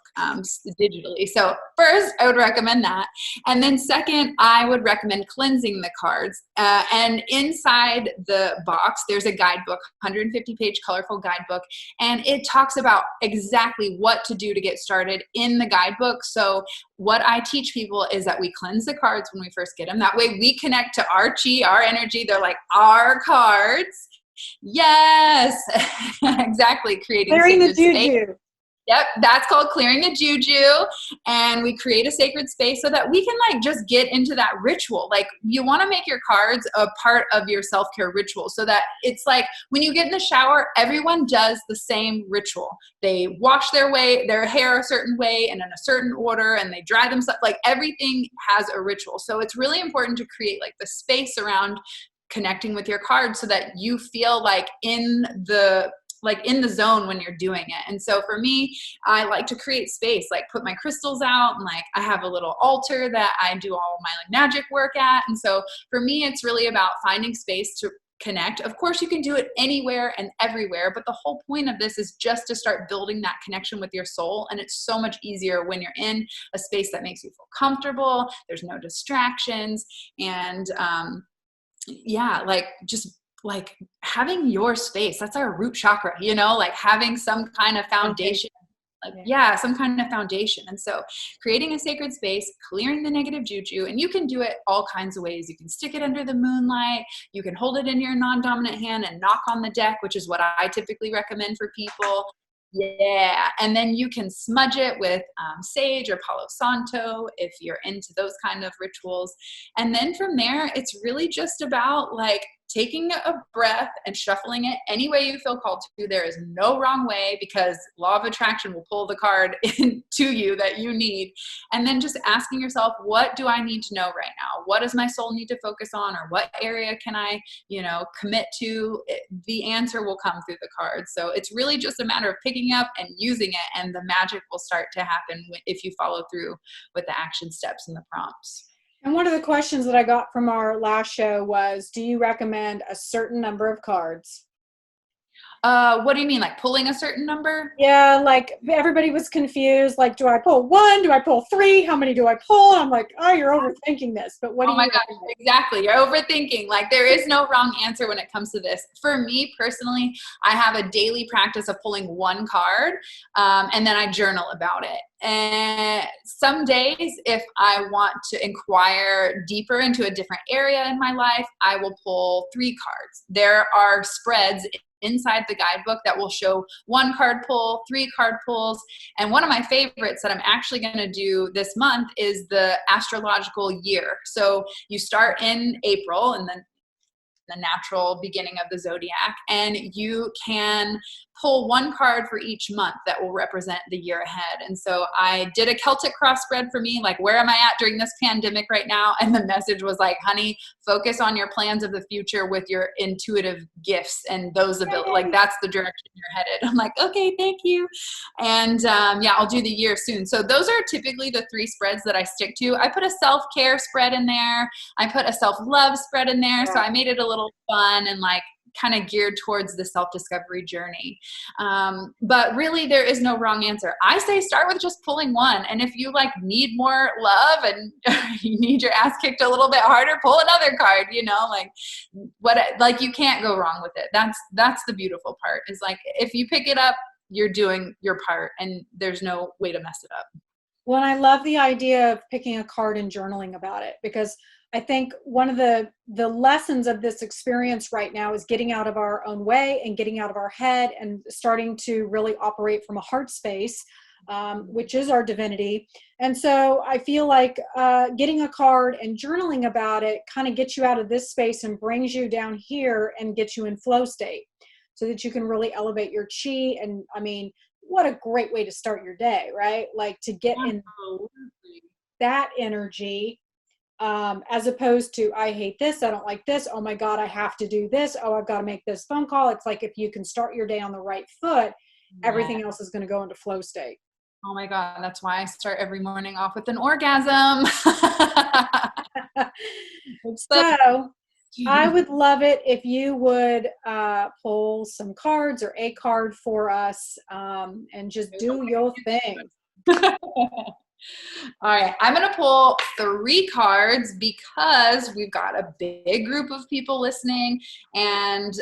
digitally. So first, I would recommend that. And then second, I would recommend cleansing the cards. And inside the box, there's a guidebook, 150-page colorful guidebook, and it talks about exactly what to do to get started in the guidebook. So what I teach people is that we cleanse the cards when we first get them. That way we connect to our chi, our energy. They're like our cards. Yes, exactly. Creating Clearing the sacred space. juju. Yep, that's called clearing the juju. And we create a sacred space so that we can like just get into that ritual. Like you want to make your cards a part of your self-care ritual so that it's like when you get in the shower, everyone does the same ritual. They wash their hair a certain way and in a certain order, and they dry themselves. Like everything has a ritual. So it's really important to create like the space around connecting with your cards so that you feel like in the zone when you're doing it. And so for me, I like to create space, like put my crystals out, and like I have a little altar that I do all my like magic work at. And so for me, it's really about finding space to connect. Of course, you can do it anywhere and everywhere, but the whole point of this is just to start building that connection with your soul. And it's so much easier when you're in a space that makes you feel comfortable. There's no distractions. And yeah, like just like having your space, that's our root chakra, you know, like having some kind of foundation, like yeah, some kind of foundation. And so creating a sacred space, clearing the negative juju, and you can do it all kinds of ways. You can stick it under the moonlight, you can hold it in your non-dominant hand and knock on the deck, which is what I typically recommend for people. Yeah, and then you can smudge it with sage or Palo Santo if you're into those kind of rituals. And then from there, it's really just about like taking a breath and shuffling it any way you feel called to. There is no wrong way, because law of attraction will pull the card into you that you need. And then just asking yourself, what do I need to know right now? What does my soul need to focus on? Or what area can I, commit to? The answer will come through the cards. So it's really just a matter of picking up and using it, and the magic will start to happen if you follow through with the action steps and the prompts. And one of the questions that I got from our last show was, do you recommend a certain number of cards? What do you mean? Like pulling a certain number? Yeah, like everybody was confused. Like, do I pull 1? Do I pull 3? How many do I pull? I'm like, oh, you're overthinking this. But what do Oh you my gosh, recommend? exactly. You're overthinking. Like there is no wrong answer when it comes to this. For me personally, I have a daily practice of pulling 1 card, and then I journal about it. And some days, if I want to inquire deeper into a different area in my life, I will pull 3 cards. There are spreads inside the guidebook that will show 1 card pull, 3 card pulls. And one of my favorites that I'm actually going to do this month is the astrological year. So you start in April, and then the natural beginning of the zodiac, and you can pull 1 card for each month that will represent the year ahead. And so I did a Celtic cross spread for me, like where am I at during this pandemic right now? And the message was like, honey, focus on your plans of the future with your intuitive gifts and those abilities. Like that's the direction you're headed. I'm like, okay, thank you. And yeah, I'll do the year soon. So those are typically the 3 spreads that I stick to. I put a self-care spread in there. I put a self-love spread in there. So I made it a little fun and like kind of geared towards the self-discovery journey. But really there is no wrong answer. I say start with just pulling 1. And if you like need more love and you need your ass kicked a little bit harder, pull another card, like you can't go wrong with it. That's the beautiful part, is like, if you pick it up, you're doing your part and there's no way to mess it up. Well, I love the idea of picking a card and journaling about it, because I think one of the lessons of this experience right now is getting out of our own way and getting out of our head and starting to really operate from a heart space, which is our divinity. And so I feel like getting a card and journaling about it kind of gets you out of this space and brings you down here and gets you in flow state so that you can really elevate your chi. And I mean, what a great way to start your day, right? Like to get in that energy, as opposed to, I hate this, I don't like this, oh my God, I have to do this, oh, I've got to make this phone call. It's like if you can start your day on the right foot, everything else is going to go into flow state. Oh my God. That's why I start every morning off with an orgasm. So I would love it if you would pull some cards or a card for us, and just do your thing. All right, I'm going to pull 3 cards because we've got a big group of people listening. And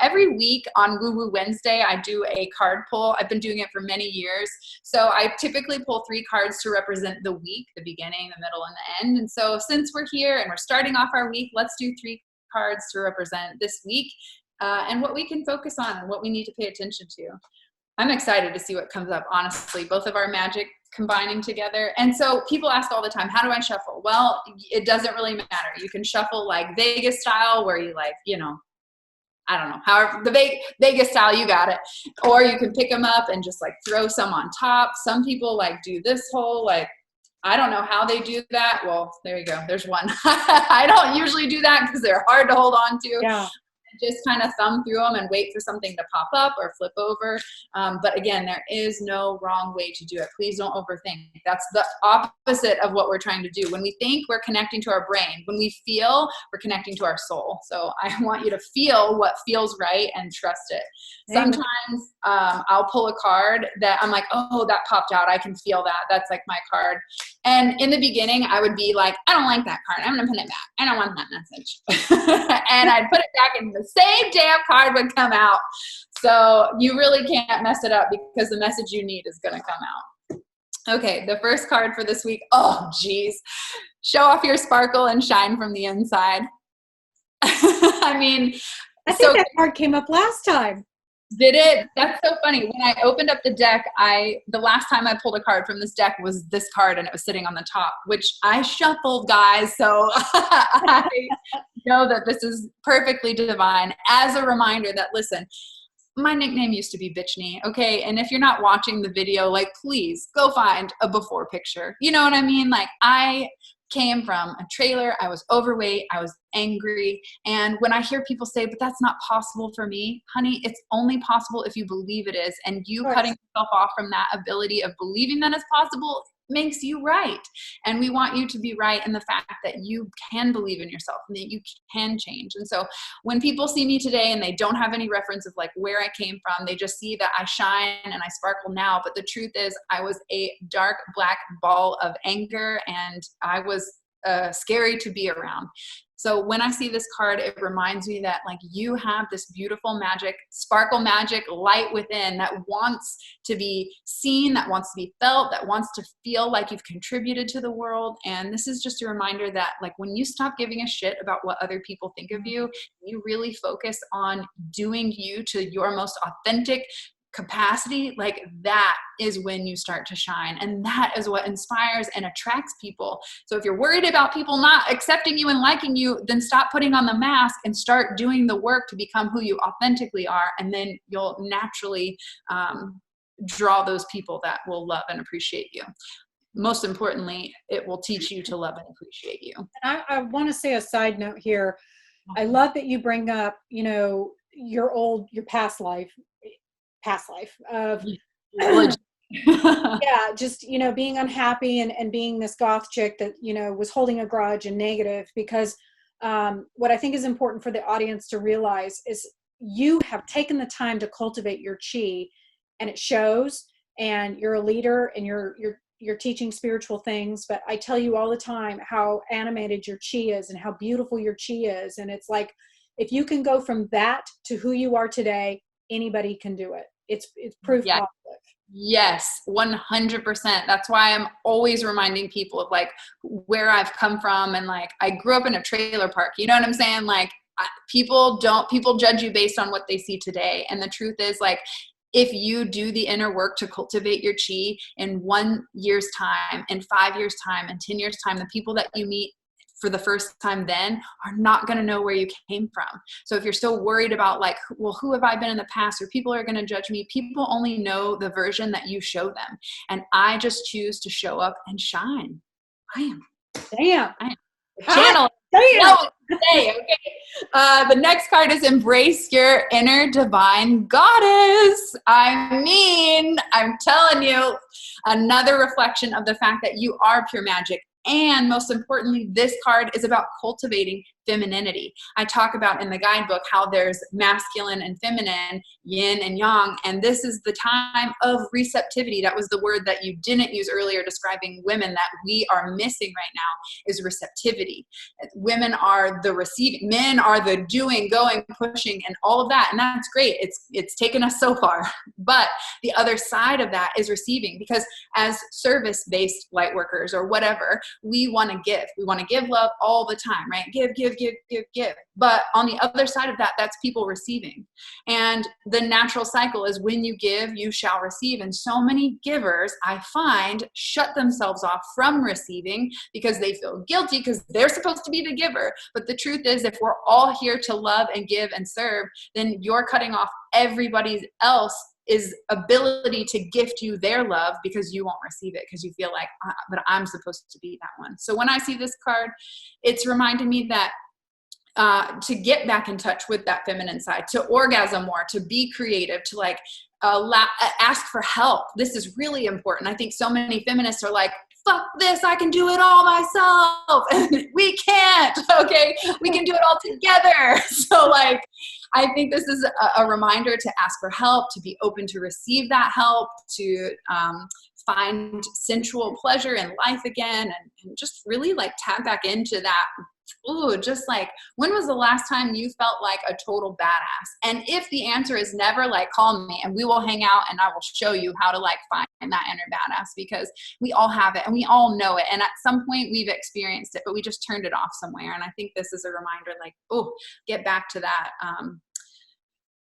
every week on Woo Woo Wednesday, I do a card pull. I've been doing it for many years. So I typically pull 3 cards to represent the week, the beginning, the middle, and the end. And so since we're here and we're starting off our week, let's do 3 cards to represent this week and what we can focus on and what we need to pay attention to. I'm excited to see what comes up, honestly, both of our magic combining together. And so people ask all the time, how do I shuffle? Well, it doesn't really matter. You can shuffle like Vegas style where you like, you know, I don't know, however, the Vegas style, you got it. Or you can pick them up and just like throw some on top. Some people like do this whole like, I don't know how they do that. Well, there you go. There's one. I don't usually do that because they're hard to hold on to. Yeah. Just kind of thumb through them and wait for something to pop up or flip over. But again, there is no wrong way to do it. Please don't overthink. That's the opposite of what we're trying to do. When we think, we're connecting to our brain. When we feel, we're connecting to our soul. So I want you to feel what feels right and trust it. Amen. Sometimes I'll pull a card that I'm like, oh, that popped out. I can feel that. That's like my card. And in the beginning, I would be like, I don't like that card. I'm going to put it back. I don't want that message. And I'd put it back and the same damn card would come out. So you really can't mess it up because the message you need is going to come out. Okay, the first card for this week. Oh, geez. Show off your sparkle and shine from the inside. I mean, I think that card came up last time. Did it? That's so funny. When I opened up the deck, the last time I pulled a card from this deck was this card and it was sitting on the top, which I shuffled, guys. So I know that this is perfectly divine as a reminder that, listen, my nickname used to be Brittney, okay? And if you're not watching the video, like, please go find a before picture. You know what I mean? Like, I came from a trailer. I was overweight. I was angry. And when I hear people say, but that's not possible for me, honey, it's only possible if you believe it is. And you cutting yourself off from that ability of believing that it's possible makes you right. And we want you to be right in the fact that you can believe in yourself and that you can change. And so when people see me today and they don't have any reference of like where I came from, they just see that I shine and I sparkle now. But the truth is I was a dark black ball of anger and I was scary to be around. So when I see this card, it reminds me that like you have this beautiful magic, sparkle magic light within that wants to be seen, that wants to be felt, that wants to feel like you've contributed to the world. And this is just a reminder that like when you stop giving a shit about what other people think of you, you really focus on doing you to your most authentic capacity, like that is when you start to shine. And that is what inspires and attracts people. So if you're worried about people not accepting you and liking you, then stop putting on the mask and start doing the work to become who you authentically are. And then you'll naturally draw those people that will love and appreciate you. Most importantly, it will teach you to love and appreciate you. And I want to say a side note here. I love that you bring up, you know, your past life of yeah, just, you know, being unhappy and being this goth chick that, you know, was holding a grudge and negative, because what I think is important for the audience to realize is you have taken the time to cultivate your chi, and it shows, and you're a leader and you're teaching spiritual things. But I tell you all the time how animated your chi is and how beautiful your chi is. And it's like, if you can go from that to who you are today, anybody can do it. It's proof positive. Yes, 100%. That's why I'm always reminding people of like where I've come from. And like, I grew up in a trailer park, you know what I'm saying? Like people judge you based on what they see today. And the truth is like, if you do the inner work to cultivate your chi, in 1 year's time, in 5 years time, in 10 years time, the people that you meet for the first time then are not going to know where you came from. So if you're so worried about like, well, who have I been in the past, or people are going to judge me, people only know the version that you show them. And I just choose to show up and shine. I am. Damn. Channel. Damn. Today, okay. The next card is embrace your inner divine goddess. I mean, I'm telling you, another reflection of the fact that you are pure magic. And most importantly, this card is about cultivating femininity. I talk about in the guidebook how there's masculine and feminine, yin and yang, and this is the time of receptivity. That was the word that you didn't use earlier describing women that we are missing right now is receptivity. Women are the receiving, men are the doing, going, pushing, and all of that, and that's great. It's taken us so far, but the other side of that is receiving, because as service-based light workers or whatever, we want to give. We want to give love all the time, right? Give. But on the other side of that, that's people receiving. And the natural cycle is when you give, you shall receive. And so many givers, I find, shut themselves off from receiving because they feel guilty because they're supposed to be the giver. But the truth is, if we're all here to love and give and serve, then you're cutting off everybody else is ability to gift you their love because you won't receive it because you feel like, but I'm supposed to be that one. So when I see this card, it's reminding me that to get back in touch with that feminine side, to orgasm more, to be creative, to like ask for help. This is really important. I think so many feminists are like, fuck this, I can do it all myself. And we can't, okay? We can do it all together. So like, I think this is a reminder to ask for help, to be open to receive that help, to find sensual pleasure in life again, and just really like tap back into that. Ooh, just like, when was the last time you felt like a total badass? And if the answer is never, like, call me and we will hang out and I will show you how to like find that inner badass, because we all have it and we all know it. And at some point we've experienced it, but we just turned it off somewhere. And I think this is a reminder, like, oh, get back to that,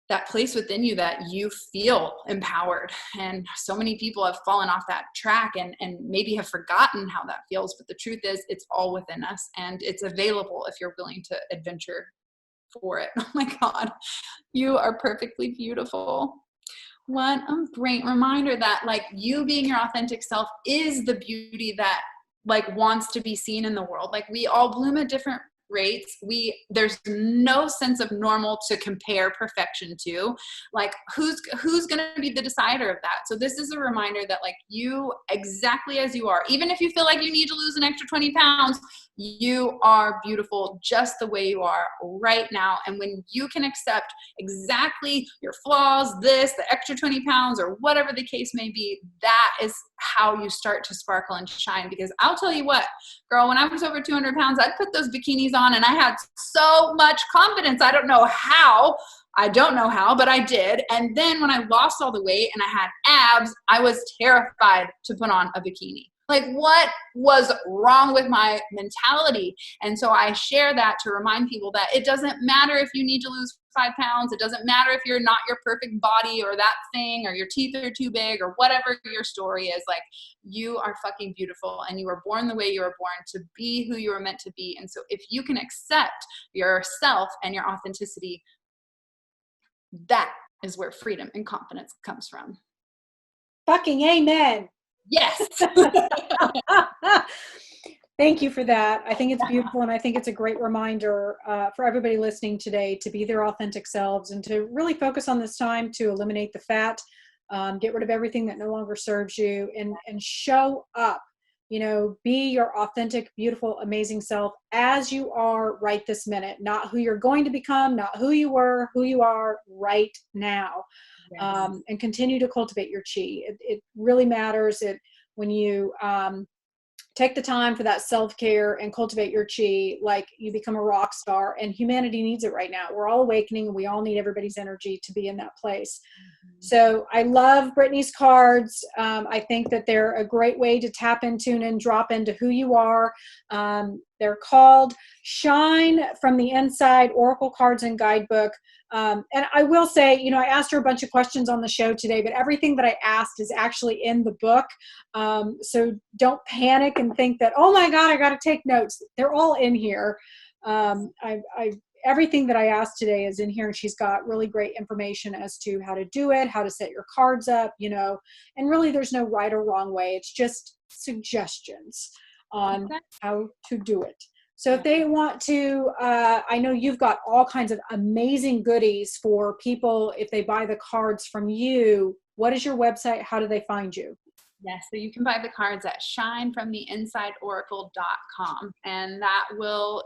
that place within you that you feel empowered. And so many people have fallen off that track and maybe have forgotten how that feels. But the truth is, it's all within us and it's available if you're willing to adventure for it. Oh my God, you are perfectly beautiful. What a great reminder that like you being your authentic self is the beauty that like wants to be seen in the world. Like we all bloom at different rates. There's no sense of normal to compare perfection to. Like who's going to be the decider of that? So this is a reminder that like you exactly as you are, even if you feel like you need to lose an extra 20 pounds, you are beautiful just the way you are right now. And when you can accept exactly your flaws, the extra 20 pounds or whatever the case may be, that is how you start to sparkle and shine. Because I'll tell you what, girl, when I was over 200 pounds, I'd put those bikinis on and I had so much confidence. I don't know how, but I did. And then when I lost all the weight and I had abs, I was terrified to put on a bikini. Like, what was wrong with my mentality? And so I share that to remind people that it doesn't matter if you need to lose 5 pounds. It doesn't matter if you're not your perfect body or that thing or your teeth are too big or whatever your story is. Like, you are fucking beautiful and you were born the way you were born to be who you were meant to be. And so if you can accept yourself and your authenticity, that is where freedom and confidence comes from. Fucking amen. Yes. Thank you for that. I think it's beautiful. And I think it's a great reminder for everybody listening today to be their authentic selves and to really focus on this time to eliminate the fat, get rid of everything that no longer serves you, and show up, be your authentic, beautiful, amazing self as you are right this minute, not who you're going to become, not who you were, who you are right now. Yes. And continue to cultivate your chi. It really matters when you take the time for that self-care and cultivate your chi, like you become a rock star, and humanity needs it right now. We're all awakening and we all need everybody's energy to be in that place. Mm-hmm. So I love Brittney's cards. I think that they're a great way to tap into and drop into who you are. They're called Shine from the Inside Oracle Cards and Guidebook. And I will say, I asked her a bunch of questions on the show today, but everything that I asked is actually in the book. So don't panic and think that, oh my God, I got to take notes. They're all in here. Everything that I asked today is in here, and she's got really great information as to how to do it, how to set your cards up, and really there's no right or wrong way. It's just suggestions on how to do it. So if they want to, I know you've got all kinds of amazing goodies for people if they buy the cards from you. What is your website? How do they find you? Yes, so you can buy the cards at shinefromtheinsideoracle.com, and that will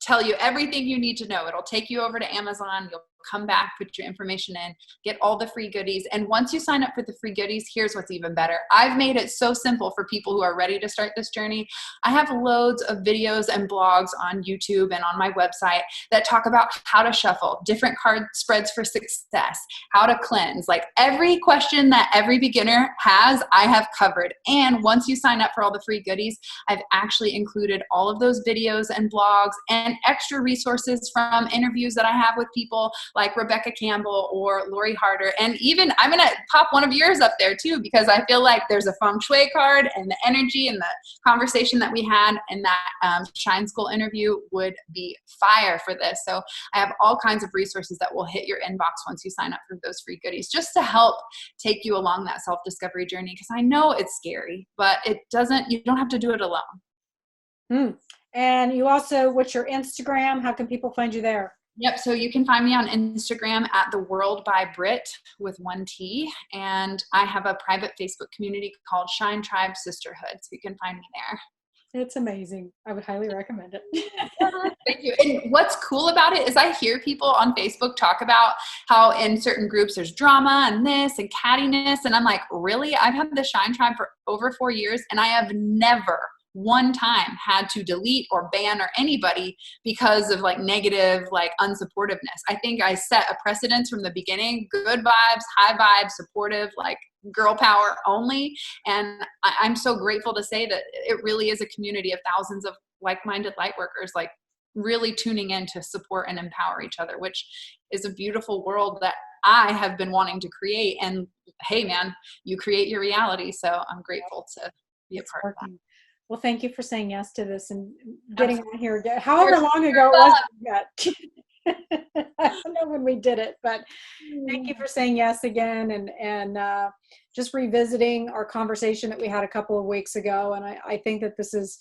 tell you everything you need to know. It'll take you over to Amazon. You'll come back, put your information in, get all the free goodies. And once you sign up for the free goodies, here's what's even better. I've made it so simple for people who are ready to start this journey. I have loads of videos and blogs on YouTube and on my website that talk about how to shuffle, different card spreads for success, how to cleanse. Like every question that every beginner has, I have covered. And once you sign up for all the free goodies, I've actually included all of those videos and blogs and extra resources from interviews that I have with people like Rebecca Campbell or Lori Harder. And even I'm going to pop one of yours up there too, because I feel like there's a feng shui card, and the energy and the conversation that we had in that Shine School interview would be fire for this. So I have all kinds of resources that will hit your inbox once you sign up for those free goodies, just to help take you along that self-discovery journey. Because I know it's scary, but you don't have to do it alone. And you also, what's your Instagram? How can people find you there? Yep. So you can find me on Instagram at The World by Britt with 1 T. And I have a private Facebook community called Shine Tribe Sisterhood. So you can find me there. It's amazing. I would highly recommend it. Thank you. And what's cool about it is I hear people on Facebook talk about how in certain groups there's drama and this and cattiness. And I'm like, really? I've had the Shine Tribe for over 4 years, and I have never one time had to delete or ban or anybody because of like negative, like unsupportiveness. I think I set a precedence from the beginning: good vibes, high vibes, supportive, like girl power only. And I'm so grateful to say that it really is a community of thousands of like-minded light workers, like really tuning in to support and empower each other, which is a beautiful world that I have been wanting to create. And hey, man, you create your reality. So I'm grateful to be a part of that. Well, thank you for saying yes to this and getting on here. However long ago it was that. I don't know when we did it, but thank you for saying yes again, and just revisiting our conversation that we had a couple of weeks ago. And I think that this is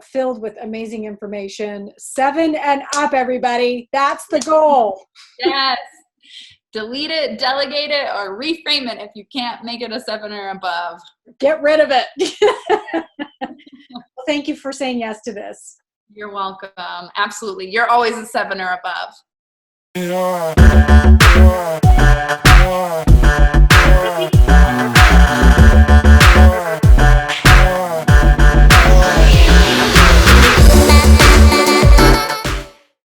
filled with amazing information. 7 and up, everybody. That's the goal. Yes. Delete it, delegate it, or reframe it if you can't make it a 7 or above. Get rid of it. Well, thank you for saying yes to this. You're welcome. Absolutely. You're always a 7 or above.